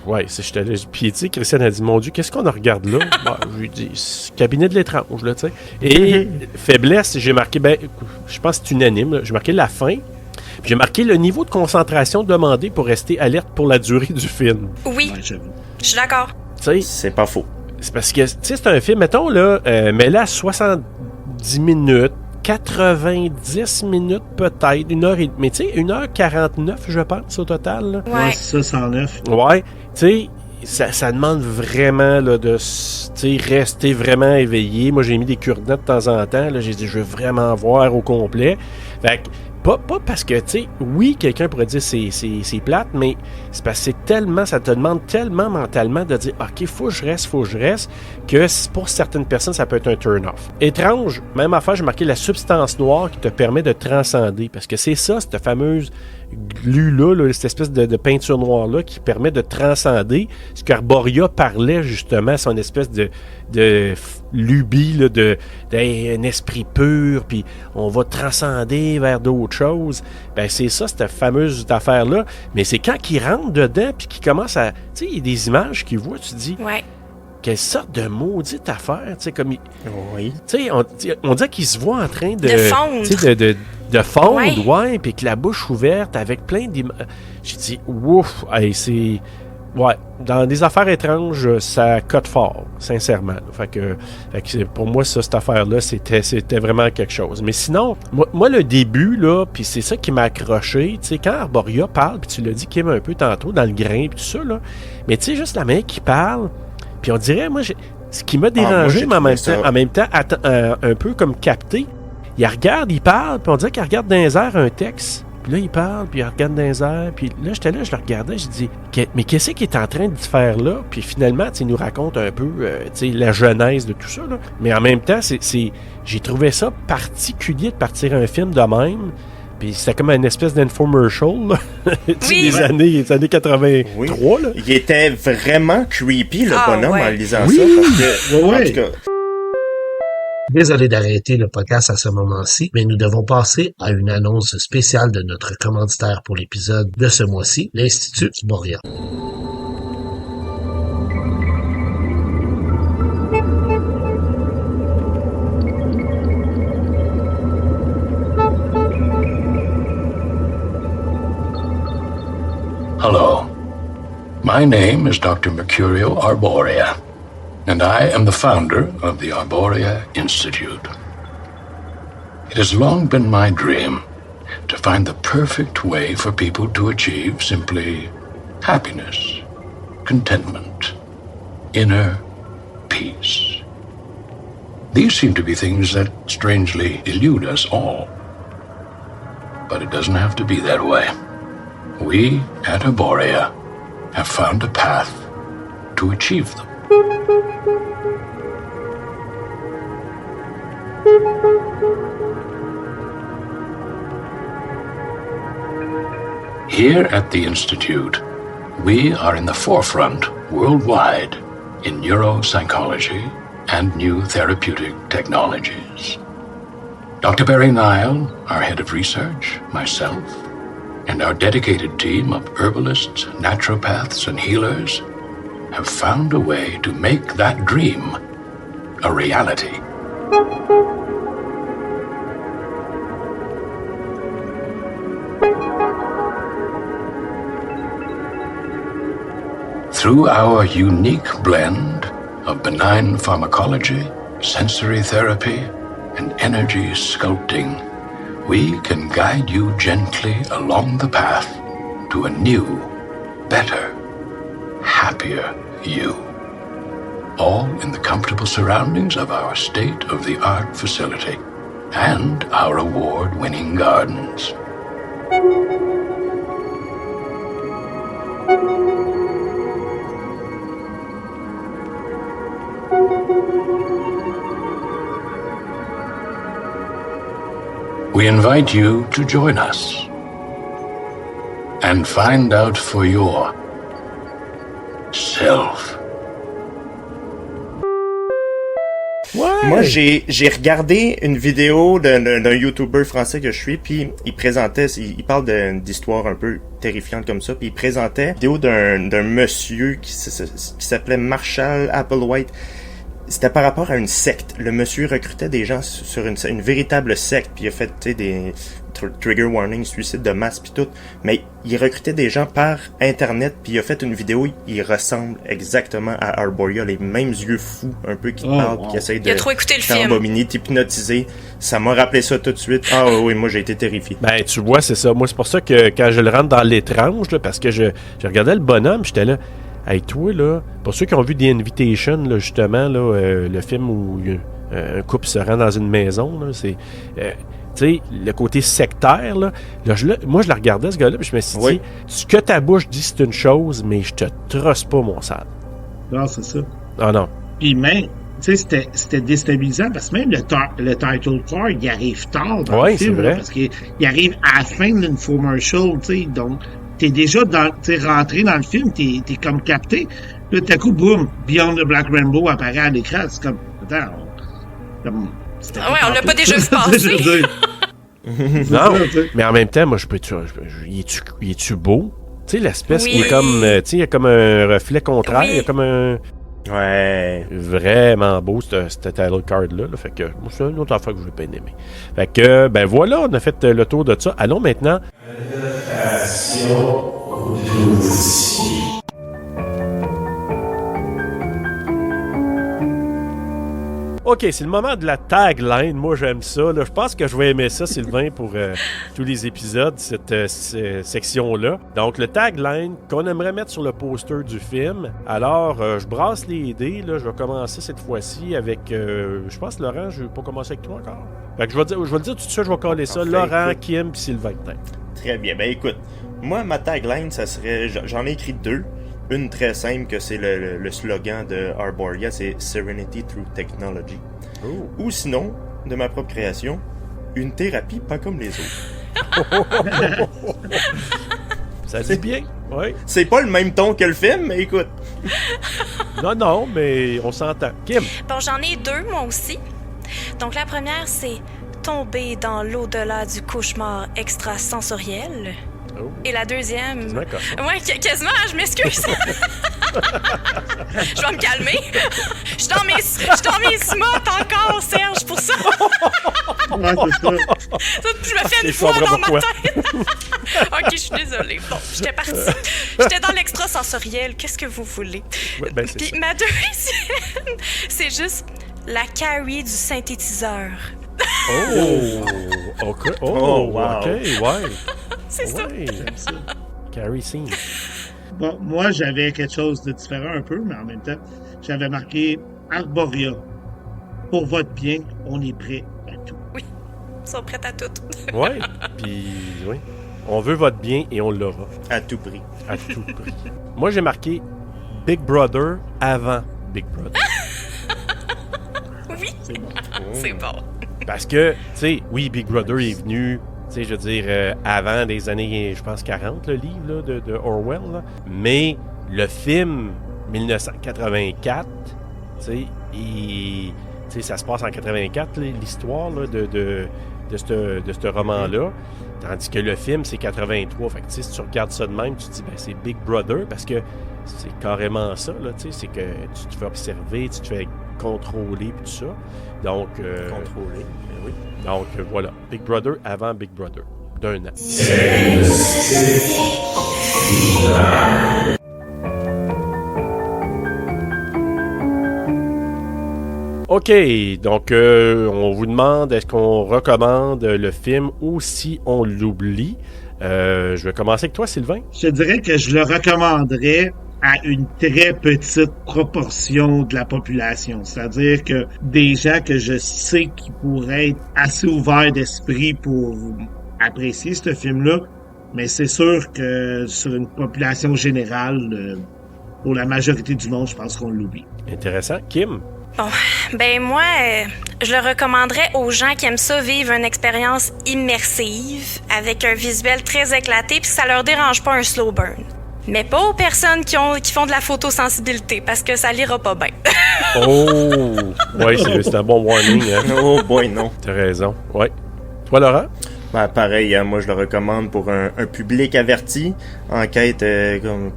ouais, si je t'allais... Puis, tu sais, Christiane a dit, mon Dieu, qu'est-ce qu'on regarde là? Je lui ai dit, cabinet de l'étrange, là, tu sais. Et faiblesse, j'ai marqué, je pense que c'est unanime, là, j'ai marqué la fin. J'ai marqué le niveau de concentration demandé pour rester alerte pour la durée du film. Oui, Ouais, j'avoue. je suis d'accord. Tu sais, C'est pas faux. c'est parce que, tu sais, c'est un film, mettons, là, mais là, 70 minutes, 90 minutes peut-être, 1h30, mais tu sais, 1h49, je pense, au total. Là. Ouais. Ça, 109. Ouais, tu sais, ça demande vraiment là, de rester vraiment éveillé. Moi, j'ai mis des cure-dents de temps en temps. Là, j'ai dit, je veux vraiment voir au complet. Fait que, pas parce que, tu sais, oui, quelqu'un pourrait dire c'est plate, mais c'est parce que c'est tellement, ça te demande tellement mentalement de dire, OK, faut que je reste, que pour certaines personnes, ça peut être un turn-off. Étrange, même affaire, j'ai marqué la substance noire qui te permet de transcender, parce que c'est ça, cette fameuse glu-là, cette espèce de peinture noire-là qui permet de transcender ce qu'Arboria parlait justement, son espèce de lubie, là, d'un esprit pur, puis on va transcender vers d'autres choses. Ben c'est ça, cette fameuse affaire-là. Mais c'est quand il rentre dedans, puis qu'il commence à... Tu sais, il y a des images qu'il voit, tu te dis... Ouais. Quelle sorte de maudite affaire, tu sais, comme... Oui. Tu sais, on dirait qu'il se voit en train de... De fondre. Tu sais, de fondre, Ouais. puis que la bouche ouverte avec plein d'images. J'ai dit, ouf, hey, c'est... Ouais, dans des affaires étranges, ça cote fort, sincèrement. Fait que pour moi, ça, cette affaire-là, c'était vraiment quelque chose. Mais sinon, moi le début, là, puis c'est ça qui m'a accroché, tu sais, quand Arboria parle, puis tu l'as dit, Kim, un peu tantôt, dans le grain, puis tout ça, là, mais tu sais, juste la main qui parle, puis on dirait, moi, ce qui m'a dérangé, mais en même temps un peu comme capté, il regarde, il parle, puis on dirait qu'il regarde dans les airs un texte. Puis là, il parle, puis il regarde dans les airs. Puis là, j'étais là, je le regardais, je dis, mais qu'est-ce qu'il est en train de faire là? Puis finalement, il nous raconte un peu la genèse de tout ça. Là. Mais en même temps, j'ai trouvé ça particulier de partir un film de même. Puis c'était comme une espèce d'infomercial Oui. des années 83. Oui. Là. Il était vraiment creepy, le bonhomme, ouais. en lisant Oui. ça. Parce que, Ouais. en tout cas, Désolé d'arrêter le podcast à ce moment-ci, mais nous devons passer à une annonce spéciale de notre commanditaire pour l'épisode de ce mois-ci, l'Institut Montréal. Hello. My name is Dr. Mercurio Arboria, and I am the founder of the Arboria Institute. It has long been my dream to find the perfect way for people to achieve simply happiness, contentment, inner peace. These seem to be things that strangely elude us all. But it doesn't have to be that way. We at Arboria have found a path to achieve them. Here at the Institute, we are in the forefront worldwide in neuropsychology and new therapeutic technologies. Dr. Barry Nile, our head of research, myself, and our dedicated team of herbalists, naturopaths, and healers have found a way to make that dream a reality. Through our unique blend of benign pharmacology, sensory therapy, and energy sculpting, we can guide you gently along the path to a new, better, happier you. All in the comfortable surroundings of our state-of-the-art facility and our award-winning gardens. We invite you to join us and find out for yourself. Ouais. Moi, j'ai regardé une vidéo d'un YouTuber français que je suis, puis il présentait, il parle d'histoires un peu terrifiantes comme ça, puis il présentait une vidéo d'un monsieur qui s'appelait Marshall Applewhite. C'était par rapport à une secte. Le monsieur recrutait des gens sur une véritable secte, puis il a fait, tu sais, des trigger warning, suicide de masse, puis tout. Mais il recrutait des gens par Internet, puis il a fait une vidéo, il ressemble exactement à Arboria, les mêmes yeux fous, un peu, qui parlent, qui essayent de t'embominer, t'hypnotiser. Ça m'a rappelé ça tout de suite. Ah oui, moi j'ai été terrifié. Ben, tu vois, c'est ça. Moi, c'est pour ça que quand je le rentre dans l'étrange, là, parce que je regardais le bonhomme, j'étais là... Hey, toi, là, pour ceux qui ont vu The Invitation, là, justement, là, le film où un couple se rend dans une maison, là, c'est... tu sais, le côté sectaire, là, moi, je la regardais, ce gars-là, puis je me suis dit, ce que ta bouche dit, c'est une chose, mais je te trosse pas, mon sale. Non, c'est ça. Ah non. Puis même, tu sais, c'était déstabilisant, parce que même le title card, il arrive tard dans le film. C'est vrai. Là, parce qu'il arrive à la fin de l'infomercial, tu sais, donc... T'es déjà rentré dans le film, t'es comme capté. Là, tout à coup, boum, Beyond the Black Rainbow apparaît à l'écran. C'est comme, attends, on l'a pas déjà vu passer. Non, mais en même temps, moi, il est-tu beau? Tu sais, l'espèce, il est comme, tu sais, il y a comme un reflet contraire, il y a comme un... Ouais. Vraiment beau, ce title card-là. Là. Fait que, moi, c'est une autre affaire que je vais bien aimer. Fait que, ben voilà, on a fait le tour de ça. Allons maintenant. OK, c'est le moment de la tagline. Moi, j'aime ça. Là. Je pense que je vais aimer ça, Sylvain, pour tous les épisodes, cette section-là. Donc, le tagline qu'on aimerait mettre sur le poster du film. Alors, je brasse les idées. Là. Je vais commencer cette fois-ci avec... je pense, Laurent, je ne vais pas commencer avec toi encore. Fait que je vais le dire tout de suite, je vais coller ça. Parfait, Laurent, écoute. Kim, puis Sylvain, peut-être. Très bien. Ben écoute, moi, ma tagline, ça serait... J'en ai écrit deux. Une très simple, que c'est le slogan de Arboria, c'est « Serenity through Technology ». Ou sinon, de ma propre création, une thérapie pas comme les autres. Ça dit bien, oui. C'est pas le même ton que le film, mais écoute. Non, mais on s'entend. Kim? Bon, j'en ai deux, moi aussi. Donc, la première, c'est « Tomber dans l'au-delà du cauchemar extrasensoriel ». Et la deuxième... Ouais, quasiment, je m'excuse. Je vais me calmer. Je suis dans mes smots encore, Serge, pour ça. Ouais, c'est ça. Je me fais une voix dans ma tête. OK, je suis désolée. Bon, j'étais partie. J'étais dans l'extrasensoriel. Qu'est-ce que vous voulez? Ouais, ben, puis ma deuxième, c'est juste la Carrie du synthétiseur. OK. Wow. OK, ouais. C'est ça. J'aime ça. Carrie scene. Bon, moi, j'avais quelque chose de différent un peu, mais en même temps, j'avais marqué Arboria. Pour votre bien, on est prêt à tout. Oui, ils sont prêts à tout. Oui, puis oui. On veut votre bien et on l'aura. À tout prix. À tout prix. Moi, j'ai marqué Big Brother avant Big Brother. Oui, c'est bon. Parce que, tu sais, oui, Big Brother est venu... Tu sais, je veux dire, avant des années, je pense, 40, le livre là, de Orwell. Là. Mais le film 1984, tu sais, ça se passe en 84, l'histoire là, de ce roman-là. Tandis que le film, c'est 83. Fait que, si tu regardes ça de même, tu te dis, c'est Big Brother, parce que c'est carrément ça, là, c'est que tu te fais observer, tu te fais contrôler, puis tout ça. Donc, Contrôler, oui. Donc, voilà. Big Brother avant Big Brother, d'1 an. OK, donc on vous demande est-ce qu'on recommande le film ou si on l'oublie. Je vais commencer avec toi, Sylvain. Je te dirais que je le recommanderais à une très petite proportion de la population. C'est-à-dire que des gens que je sais qui pourraient être assez ouverts d'esprit pour apprécier ce film-là, mais c'est sûr que sur une population générale, pour la majorité du monde, je pense qu'on l'oublie. Intéressant. Kim? Bon, ben moi, je le recommanderais aux gens qui aiment ça vivre une expérience immersive avec un visuel très éclaté puis que ça leur dérange pas un slow burn. Mais pas aux personnes qui font de la photosensibilité parce que ça lira pas bien. Oh! Ouais, c'est un bon warning, hein? Oh boy, non. T'as raison. Ouais. Toi, Laurent? Ben, pareil, moi je le recommande pour un public averti en quête,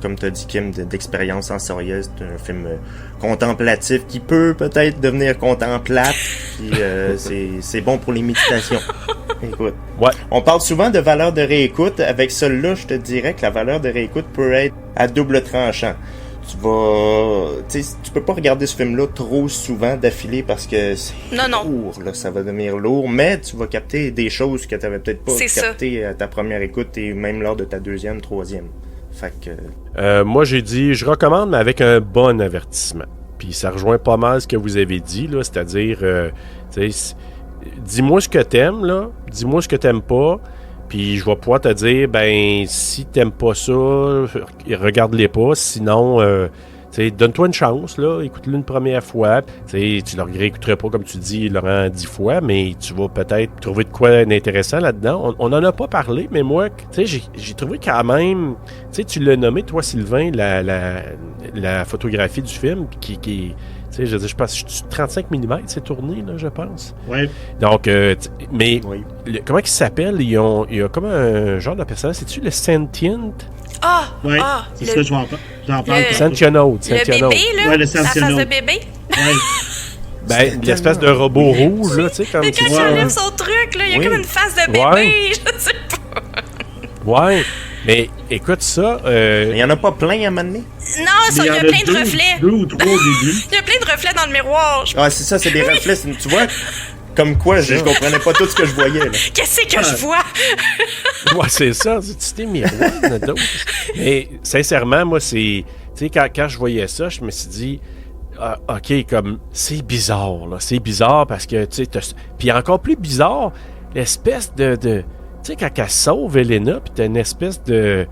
comme t'as dit Kim, d'expérience sensorielle. C'est un film contemplatif qui peut peut-être devenir contemplable, puis c'est bon pour les méditations. Écoute, ouais. On parle souvent de valeur de réécoute. Avec celui-là, je te dirais que la valeur de réécoute peut être à double tranchant. Tu peux pas regarder ce film-là trop souvent d'affilée parce que c'est lourd, là, ça va devenir lourd, mais tu vas capter des choses que t'avais peut-être pas captées à ta première écoute et même lors de ta deuxième, troisième. Fait que... moi, j'ai dit, je recommande, mais avec un bon avertissement. Puis ça rejoint pas mal ce que vous avez dit, là, c'est-à-dire, dis-moi ce que t'aimes, là, dis-moi ce que t'aimes pas. Puis je vais pouvoir te dire, ben, si t'aimes pas ça, regarde-les pas. Sinon, donne-toi une chance, là. Écoute-le une première fois. Tu le réécouteras pas, comme tu dis, Laurent, 10 fois, mais tu vas peut-être trouver de quoi d'intéressant là-dedans. On en a pas parlé, mais moi, j'ai trouvé quand même... Tu l'as nommé, toi, Sylvain, la photographie du film, qui je pense que 35 mm, c'est tourné, là, je pense. Oui. Donc, mais comment il s'appelle? Il y a comme un genre de personnage. C'est-tu le Sentient? Oui, c'est ça, j'en parle. Sentionaud. Le bébé, là? Ouais, le la face de bébé? Oui. Ben, l'espèce de robot rouge, là, tu sais, comme... Mais quand il enlève son truc, là, il y a comme une face de bébé, je sais pas. Ouais, mais écoute ça... Il y en a pas plein à m'amener? Non, il y a plein de reflets. 2 ou 3 au début. Il y a plein de reflets dans le miroir. Ah, c'est ça, c'est des reflets. Tu vois, comme quoi, je comprenais pas tout ce que je voyais. Là. Qu'est-ce que je vois? Ouais, c'est ça. C'est des miroirs, d'autres. Mais sincèrement, moi, c'est... Tu sais, quand je voyais ça, je me suis dit... OK, comme... C'est bizarre, là. C'est bizarre parce que, tu sais... Puis encore plus bizarre, l'espèce de tu sais, quand elle sauve Elena, puis t'as une espèce de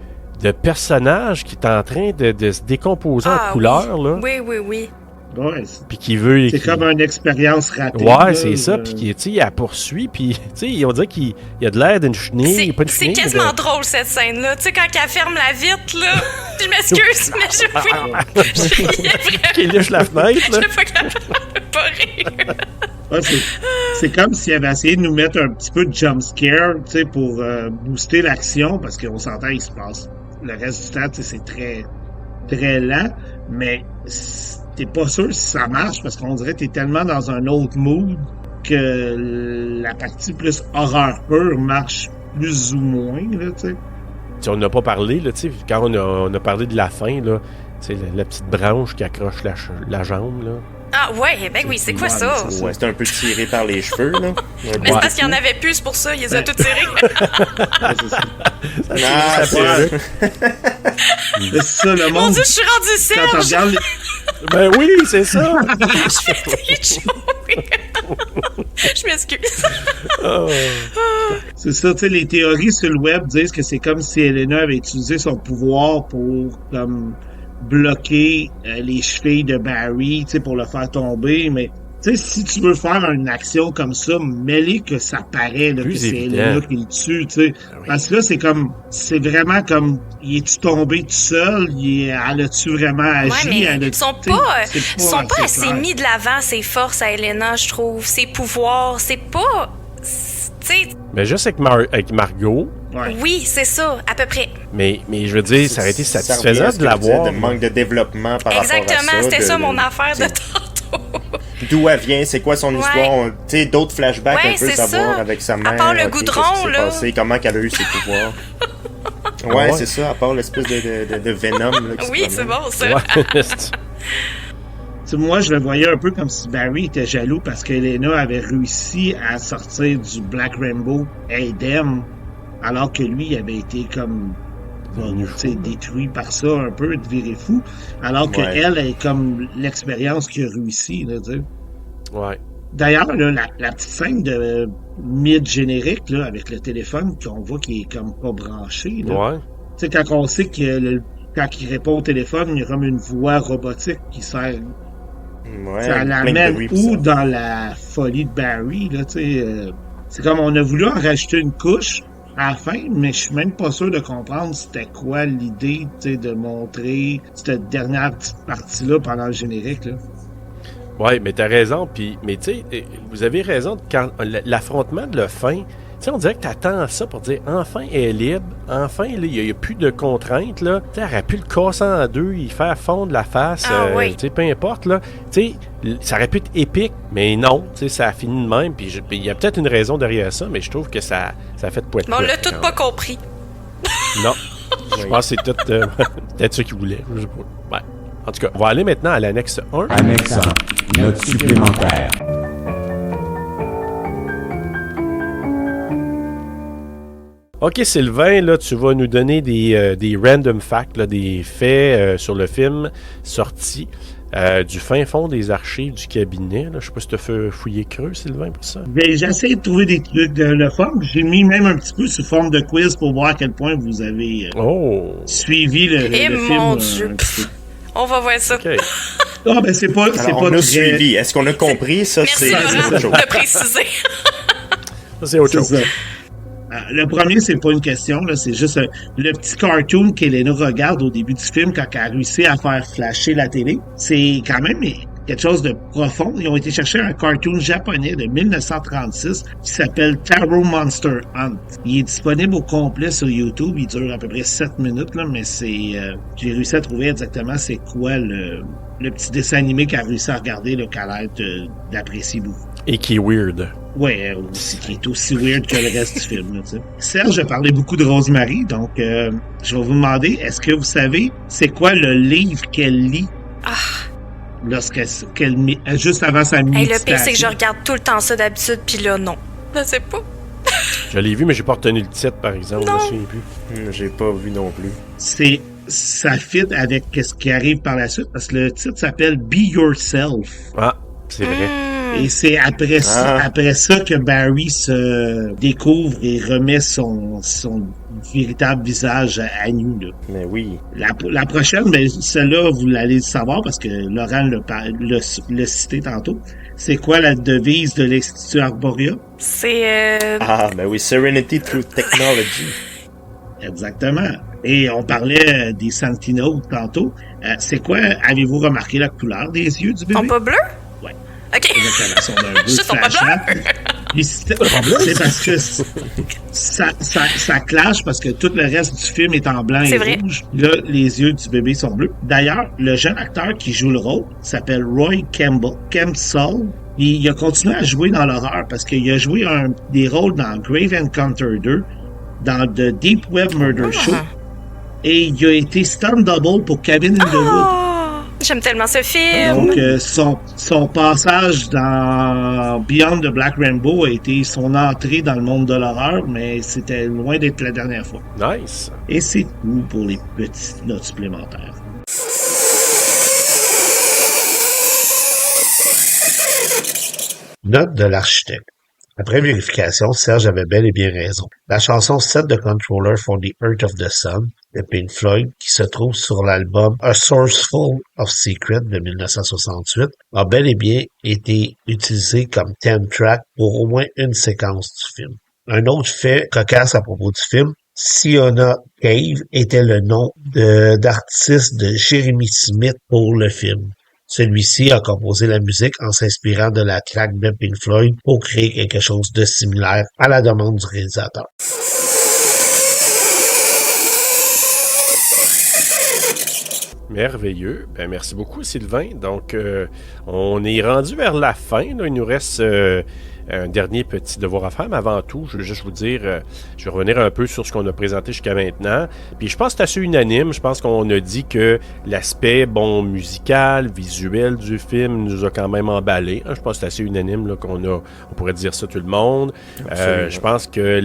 personnage qui est en train de se décomposer en couleur, là. Oui. Ouais, puis qui veut... C'est comme une expérience ratée. Ouais, là, c'est ça. Puis tu sais, il la poursuit. Puis tu sais, on dirait qu'il y a de l'air d'une chenille. C'est quasiment drôle, cette scène-là. Tu sais, quand elle ferme la vitre, là... Je m'excuse, mais je riais vraiment. Qui lèche la fenêtre, là. Je sais pas rire. Ouais, c'est comme s'il avait essayé de nous mettre un petit peu de jump scare, tu sais, pour booster l'action, parce qu'on s'entend, il se passe. Le reste du temps, tu sais, c'est très, très lent, mais t'es pas sûr si ça marche, parce qu'on dirait que t'es tellement dans un autre mood que la partie plus horreur pure marche plus ou moins, là, tu sais. On n'a pas parlé, là, tu sais, quand on a parlé de la fin, là, tu sais, la petite branche qui accroche la jambe, là. Ah ouais, ben oui, c'est quoi ça? Ouais, c'était un peu tiré par les cheveux, là. Mais c'est parce qu'il y en avait plus, c'est pour ça, ils les ont tous tirés. C'est ça, le monde. Mon Dieu, je suis rendu Serge! Ben oui, c'est ça! Je fais des choses. Je m'excuse. C'est ça, tu sais, les théories sur le web disent que c'est comme si Elena avait utilisé son pouvoir pour, comme, bloquer les chevilles de Barry, tu sais, pour le faire tomber, mais tu sais, si tu veux faire une action comme ça, mets-les que ça paraît là, que c'est Elena qui le tue, tu sais. Oui. Parce que là, c'est vraiment comme, il est-tu tombé tout seul, elle a-tu vraiment agi? Ouais, mais ils sont pas assez mis de l'avant, ses forces à Elena, je trouve, ses pouvoirs, c'est pas... Tu sais, Mais juste avec Margot, Ouais. oui, c'est ça, à peu près. mais je veux dire, ça aurait été Ça revient à satisfaisant ce de que tu disais, l'avoir. de manque de développement par rapport à ça. Exactement, c'était ça mon affaire de t'sais, tantôt. D'où elle vient, c'est quoi son Ouais. histoire, tu sais, d'autres flashbacks, Ouais, elle peut c'est savoir ça. avec sa À mère. part le ok, goudron, qu'est-ce qui s'est là. passé, comment qu'elle a eu ses pouvoirs. Ouais, c'est ça, à part l'espèce de Venom. Là, qui se Oui, c'est promène. bon, ça. Ouais. Tu sais, moi, je le voyais un peu comme si Barry était jaloux parce qu'Elena avait réussi à sortir du Black Rainbow indemne, alors que lui, il avait été comme tu sais, détruit par ça un peu, viré fou, alors que Ouais. elle est comme l'expérience qui a réussi, là, tu sais. Ouais. D'ailleurs, là, la petite scène de mid-générique, là, avec le téléphone qu'on voit qui est comme pas branché, là. Ouais. Tu sais, quand on sait que quand il répond au téléphone, il y a comme une voix robotique qui sert. Ouais, Ça plein de l'amène bruit, où ça. dans la folie de Barry, là, tu sais. C'est comme on a voulu en rajouter une couche à la fin, mais je suis même pas sûr de comprendre c'était quoi l'idée, tu sais, de montrer cette dernière petite partie-là pendant le générique, là. Ouais, mais t'as raison. Mais tu sais, vous avez raison, quand l'affrontement de la fin, tu sais, on dirait que t'attends ça pour dire enfin elle est libre, enfin il n'y a plus de contraintes, là. Tu sais, elle aurait pu le casser en deux, y faire fondre la face, Oui. tu sais, peu importe, là. Tu sais, ça aurait pu être épique, mais non, tu sais, ça a fini de même. Puis il y a peut-être une raison derrière ça, mais je trouve que ça a fait poète. Mais on l'a tout pas compris. Non. Je pense que c'est tout peut-être ce qu'ils voulaient. Je sais pas. Ouais. En tout cas, on va aller maintenant à l'annexe 1. Annexe 1. Note supplémentaire. OK, Sylvain, là, tu vas nous donner des random facts, là, des faits sur le film sorti du fin fond des archives du cabinet. Là. Je sais pas si tu as fait fouiller creux, Sylvain, pour ça. Ben, j'ai essayé de trouver des trucs de le fun. J'ai mis même un petit peu sous forme de quiz pour voir à quel point vous avez suivi le Eh film. mon Dieu. Un petit peu. On va voir ça. OK. Ah, ben, c'est pas Alors, on a très... suivi. Est-ce qu'on a compris? Ça, Merci c'est Laurent autre chose. de préciser. Ça, c'est autre C'est chose. ça. Le premier, c'est pas une question, là, c'est juste le petit cartoon qu'Elena regarde au début du film quand elle a réussi à faire flasher la télé. C'est quand même quelque chose de profond. Ils ont été chercher un cartoon japonais de 1936 qui s'appelle Taro Monster Hunt. Il est disponible au complet sur YouTube. Il dure à peu près 7 minutes, là, mais j'ai réussi à trouver exactement c'est quoi le petit dessin animé qu'elle a réussi à regarder, là, qu'elle a l'air d'apprécier beaucoup. Et qui est weird. Ouais, aussi, qui est aussi weird que le reste du film. Là, tu sais. Serge a parlé beaucoup de Rosemary, donc je vais vous demander, est-ce que vous savez c'est quoi le livre qu'elle lit juste avant sa Hey, méditation? le pire, c'est que je regarde tout le temps ça d'habitude, puis là, non. Je sais pas. Je l'ai vu, mais j'ai pas retenu le titre, par exemple. Je me souviens plus. J'ai pas vu non plus. Ça fit avec ce qui arrive par la suite, parce que le titre s'appelle Be Yourself. Ah, c'est vrai. Et c'est après ça que Barry se découvre et remet son véritable visage à nu. Là. Mais oui. La prochaine, ben, celle-là, vous l'allez savoir parce que Laurent l'a cité tantôt. C'est quoi la devise de l'Institut Arboria? C'est... Ben oui, Serenity Through Technology. Exactement. Et on parlait des Sentinels tantôt. C'est quoi, avez-vous remarqué la couleur des yeux du bébé? Ils sont pas bleus? Ouais. OK. Exactement, ils sont d'un bleu Juste, sont pas flashant. bleus? Puis c'est parce que ça clash parce que tout le reste du film est en blanc et vrai. rouge. Là, les yeux du bébé sont bleus. D'ailleurs, le jeune acteur qui joue le rôle s'appelle Roy Kempsall. Il a continué à jouer dans l'horreur parce qu'il a joué des rôles dans Grave Encounter 2, dans The Deep Web Murder Show, et il a été stunt double pour Cabin in the Woods. J'aime tellement ce film. Donc, son passage dans Beyond the Black Rainbow a été son entrée dans le monde de l'horreur, mais c'était loin d'être la dernière fois. Nice. Et c'est tout pour les petites notes supplémentaires. Note de l'architecte. Après vérification, Serge avait bel et bien raison. La chanson Set the Controller for the Earth of the Sun de Pink Floyd, qui se trouve sur l'album A Source Full of Secrets de 1968, a bel et bien été utilisée comme theme track pour au moins une séquence du film. Un autre fait cocasse à propos du film, Siona Cave était le nom d'artiste de Jeremy Smith pour le film. Celui-ci a composé la musique en s'inspirant de la track de Pink Floyd pour créer quelque chose de similaire à la demande du réalisateur. Merveilleux. Ben, merci beaucoup, Sylvain. Donc, on est rendu vers la fin. Là. Il nous reste un dernier petit devoir à faire, mais avant tout, je veux juste vous dire, je vais revenir un peu sur ce qu'on a présenté jusqu'à maintenant. Puis je pense que c'est assez unanime. Je pense qu'on a dit que l'aspect, musical, visuel du film nous a quand même emballé. Je pense que c'est assez unanime là, on pourrait dire ça tout le monde. Je pense que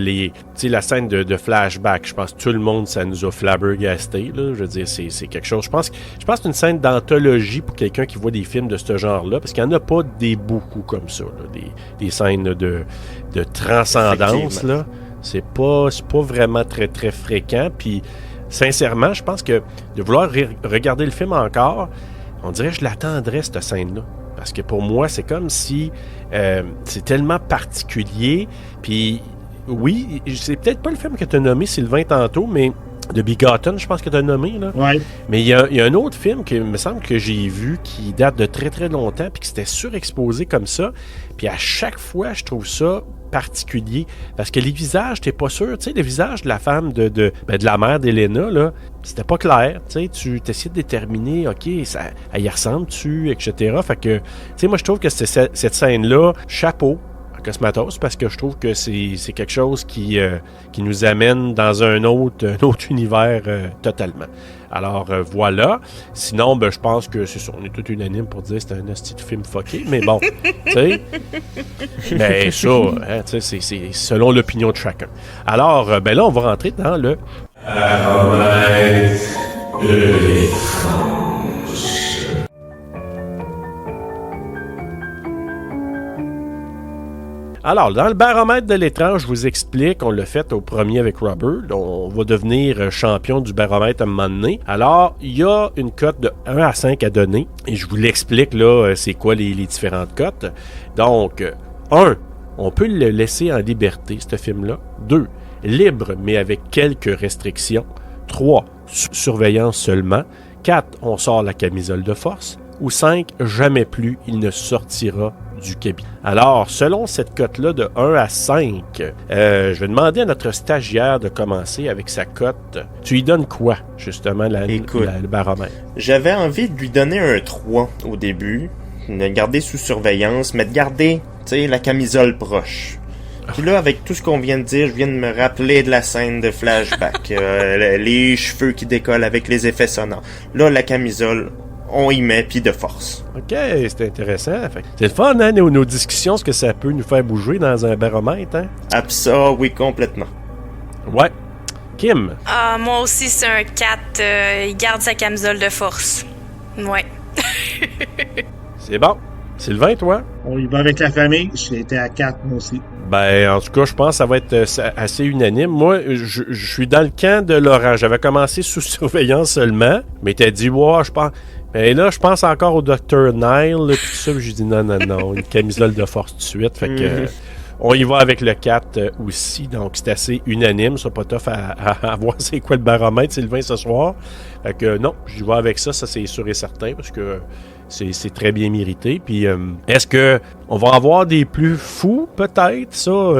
la scène de flashback, je pense que tout le monde, ça nous a flabbergasté. Là. Je veux dire, c'est quelque chose. Je pense que c'est une scène d'anthologie pour quelqu'un qui voit des films de ce genre-là, parce qu'il n'y en a pas beaucoup comme ça, là, des scènes de transcendance, là. C'est pas vraiment très, très fréquent. Puis, sincèrement, je pense que de vouloir regarder le film encore, on dirait que je l'attendrais, cette scène-là. Parce que pour moi, c'est comme si c'est tellement particulier. Puis, oui, c'est peut-être pas le film que tu as nommé, Sylvain, tantôt, mais The Begotten, je pense que tu as nommé, là. Ouais. Mais il y a un autre film qui me semble que j'ai vu qui date de très très longtemps puis qui s'était surexposé comme ça. Puis à chaque fois, je trouve ça particulier parce que les visages, t'es pas sûr. Tu sais, le visage de la femme de la mère d'Elena, là, c'était pas clair. Tu sais, tu essaies de déterminer, OK, elle y ressemble-tu, etc. Fait que, tu sais, moi, je trouve que cette scène-là, chapeau. Cosmatos, parce que je trouve que c'est quelque chose qui nous amène dans un autre univers totalement. Alors voilà. Sinon, je pense que c'est ça, on est tous unanimes pour dire que c'est un hostie de film fucké, mais bon, tu sais. Mais ça, hein, tu sais, c'est selon l'opinion de chacun. Alors, là, on va rentrer dans le... Alors, dans le baromètre de l'étrange, je vous explique, on l'a fait au premier avec Robert, on va devenir champion du baromètre à un moment donné. Alors, il y a une cote de 1 à 5 à donner, et je vous l'explique là, c'est quoi les différentes cotes. Donc, 1, on peut le laisser en liberté, ce film-là. 2, libre, mais avec quelques restrictions. 3, surveillance seulement. 4, on sort la camisole de force. Ou 5, jamais plus il ne sortira du cabinet. Alors, selon cette cote-là de 1 à 5, je vais demander à notre stagiaire de commencer avec sa cote. Tu lui donnes quoi, justement, le baromètre? J'avais envie de lui donner un 3 au début, de le garder sous surveillance, mais de garder, tu sais, la camisole proche. Puis là, avec tout ce qu'on vient de dire, je viens de me rappeler de la scène de flashback. Les cheveux qui décollent avec les effets sonores. Là, la camisole... on y met, puis de force. OK, c'est intéressant. C'est le fun, hein, nos discussions, ce que ça peut nous faire bouger dans un baromètre, hein? Ça, oui, complètement. Ouais. Kim? Moi aussi, c'est un 4. Il garde sa camisole de force. Ouais. C'est bon. Sylvain, toi? On y va avec la famille. J'étais à 4, moi aussi. En tout cas, je pense que ça va être assez unanime. Moi, je suis dans le camp de Laurent. J'avais commencé sous surveillance seulement, mais t'as dit, je pense... Mais là, je pense encore au Dr. Nile, puis tout ça, j'ai dit non, une camisole de force tout de suite. Fait que on y va avec le 4 aussi, donc c'est assez unanime. C'est pas tough à voir c'est quoi le baromètre, Sylvain, ce soir. Fait que non, j'y vais avec ça c'est sûr et certain, parce que c'est très bien mérité. Puis, est-ce que on va avoir des plus fous, peut-être, ça?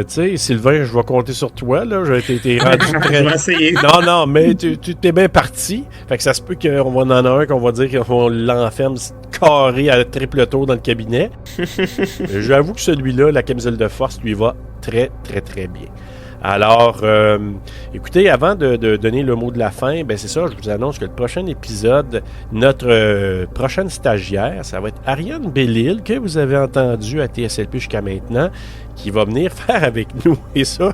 Tu sais, Sylvain, je vais compter sur toi, là. T'es rendu très... Je vais essayer. Non, mais tu t'es bien parti. Fait que ça se peut qu'on va en avoir un qu'on va dire qu'on l'enferme carré à triple tour dans le cabinet. J'avoue que celui-là, la camisole de force, lui va très, très, très bien. Alors, écoutez, avant de donner le mot de la fin, c'est ça, je vous annonce que le prochain épisode, notre prochaine stagiaire, ça va être Ariane Bellil, que vous avez entendu à TSLP jusqu'à maintenant, qui va venir faire avec nous. Et ça...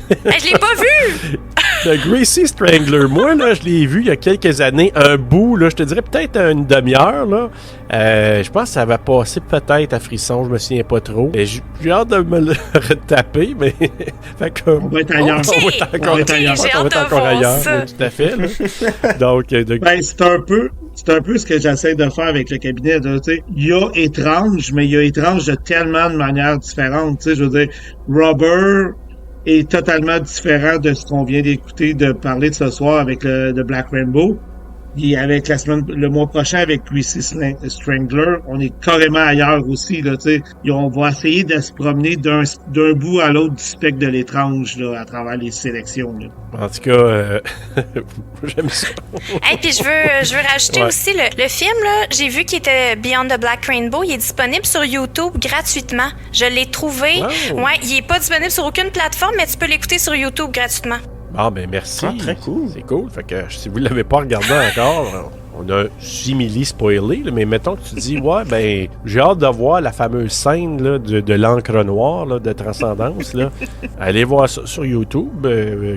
Je l'ai pas vu! Le Gracie Strangler, moi, là, je l'ai vu il y a quelques années, un bout, là, je te dirais peut-être une demi-heure, là. Je pense que ça va passer peut-être à Frisson, je me souviens pas trop. J'ai hâte de me le retaper, mais... fait que, on va être ailleurs. On va être encore ailleurs, oui, tout à fait. Là. Donc, c'est un peu ce que j'essaie de faire avec le cabinet. Il y a étrange, mais il y a étrange de tellement de manières différentes. Je veux dire, Robert est totalement différent de ce qu'on vient d'écouter, de parler de ce soir avec le Black Rainbow. Puis avec le mois prochain avec Greasy Strangler, on est carrément ailleurs aussi, là, tu sais. On va essayer de se promener d'un bout à l'autre du spectre de l'étrange, là, à travers les sélections, là. En tout cas, j'aime ça. Hey, puis je veux rajouter aussi le film, là, j'ai vu qu'il était Beyond the Black Rainbow, il est disponible sur YouTube gratuitement. Je l'ai trouvé. Wow. Ouais, il est pas disponible sur aucune plateforme, mais tu peux l'écouter sur YouTube gratuitement. Ah, ben merci. Ah, très cool. C'est cool. Fait que si vous ne l'avez pas regardé encore, on a simili spoilé, là, mais mettons que tu dis, ouais, ben, j'ai hâte de voir la fameuse scène là, de l'encre noire là, de Transcendance. Là. Allez voir ça sur YouTube,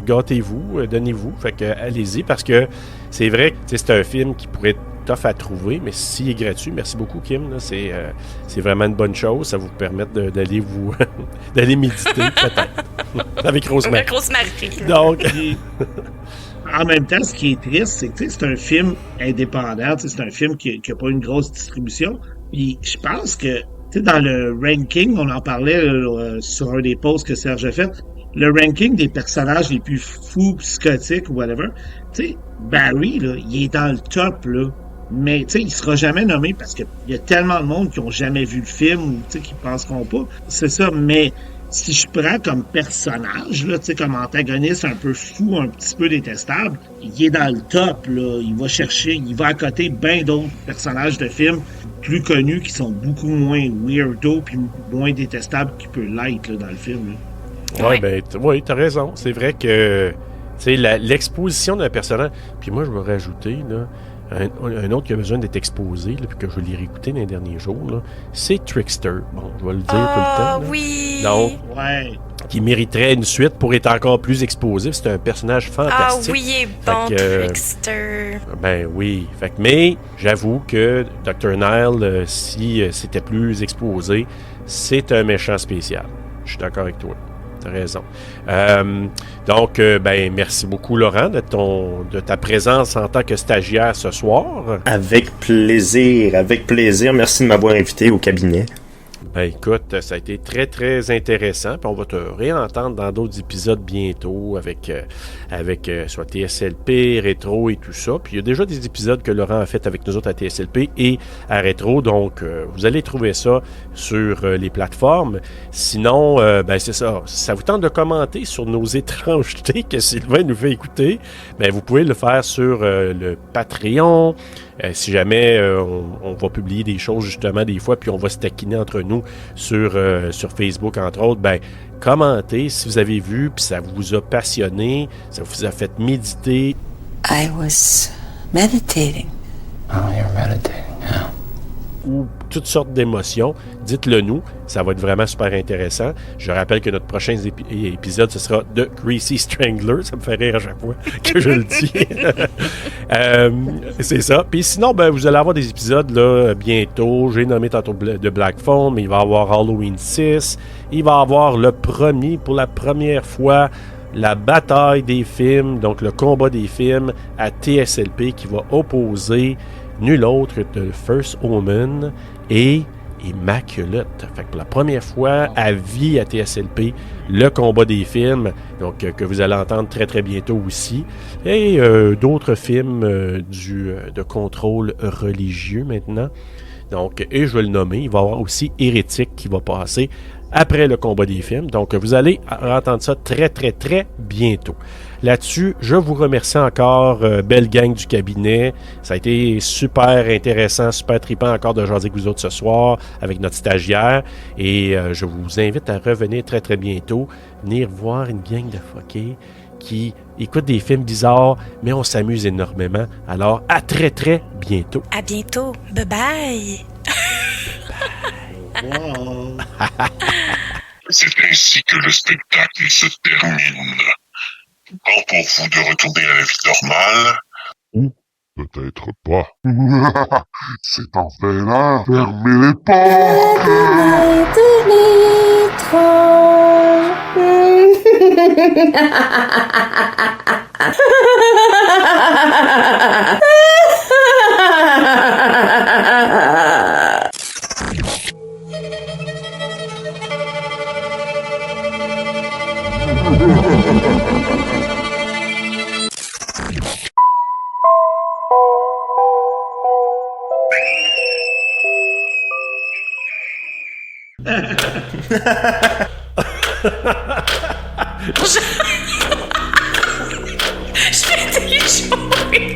gâtez-vous, donnez-vous. Fait que allez-y, parce que c'est vrai que c'est un film qui pourrait être tough à trouver, mais s'il est gratuit, merci beaucoup, Kim. Là, c'est vraiment une bonne chose. Ça vous permet d'aller d'aller méditer, peut-être. Avec Rosemary. Avec Rosemary. Donc. En même temps, ce qui est triste, c'est que c'est un film indépendant, c'est un film qui n'a pas une grosse distribution. Puis je pense que dans le ranking, on en parlait sur un des posts que Serge a fait, le ranking des personnages les plus fous, psychotiques ou whatever, Barry, là, il est dans le top, là. Mais il sera jamais nommé parce qu'il y a tellement de monde qui ont jamais vu le film ou qui penseront pas. C'est ça, mais si je prends comme personnage, là, comme antagoniste un peu fou, un petit peu détestable, il est dans le top, là. Il va à côté bien d'autres personnages de films plus connus qui sont beaucoup moins weirdo puis moins détestables qu'il peut l'être là, dans le film. Oui, ben, t'as raison. C'est vrai que l'exposition d'un personnage. Puis moi, je vais rajouter, là. Un autre qui a besoin d'être exposé, là, puis que je l'ai réécouté dans les derniers jours, là, c'est Trickster. Bon, je vais le dire tout le temps. Là. Oui! Donc, qui mériterait une suite pour être encore plus exposé. C'est un personnage fantastique. Ah oui, il est bon, Trickster. Ben oui. Mais j'avoue que Dr. Nile, si c'était plus exposé, c'est un méchant spécial. Je suis d'accord avec toi. T'as raison. Donc, ben, merci beaucoup, Laurent, de ta présence en tant que stagiaire ce soir. Avec plaisir, avec plaisir. Merci de m'avoir invité au cabinet. Ben écoute, ça a été très très intéressant, puis on va te réentendre dans d'autres épisodes bientôt avec soit TSLP, Rétro et tout ça. Puis il y a déjà des épisodes que Laurent a fait avec nous autres à TSLP et à Rétro, donc vous allez trouver ça sur les plateformes. Sinon, ben c'est ça. Si ça vous tente de commenter sur nos étrangetés que Sylvain nous fait écouter, ben vous pouvez le faire sur le Patreon. Si jamais on va publier des choses justement des fois, puis on va se taquiner entre nous sur Facebook entre autres, ben commentez si vous avez vu, puis ça vous a passionné, ça vous a fait méditer. I was meditating. Oh, you're meditating, yeah. Ou toutes sortes d'émotions, dites-le nous, ça va être vraiment super intéressant. Je rappelle que notre prochain épisode, ce sera de Greasy Strangler, ça me fait rire à chaque fois que je le dis. C'est ça. Puis sinon, ben, vous allez avoir des épisodes là, bientôt. J'ai nommé tantôt de Black Phone, mais il va y avoir Halloween 6. Il va y avoir pour la première fois, la bataille des films, donc le combat des films à TSLP qui va opposer nul autre que First Omen et Immaculate. Fait que pour la première fois à vie à TSLP, le combat des films, donc que vous allez entendre très très bientôt aussi, et d'autres films de contrôle religieux maintenant. Donc, et je vais le nommer, il va y avoir aussi Hérétique qui va passer après le combat des films. Donc, vous allez entendre ça très, très, très bientôt. Là-dessus, je vous remercie encore, belle gang du cabinet. Ça a été super intéressant, super trippant encore de jaser avec vous autres ce soir, avec notre stagiaire. Et je vous invite à revenir très, très bientôt, venir voir une gang de fuckés qui écoutent des films bizarres, mais on s'amuse énormément. Alors, à très, très bientôt. À bientôt. Bye-bye. Wow. C'est ainsi que le spectacle se termine. Temps pour vous de retourner à la vie normale. Ou peut-être pas. C'est enfin l'heure. Fermez les portes. Je vais t'échouer.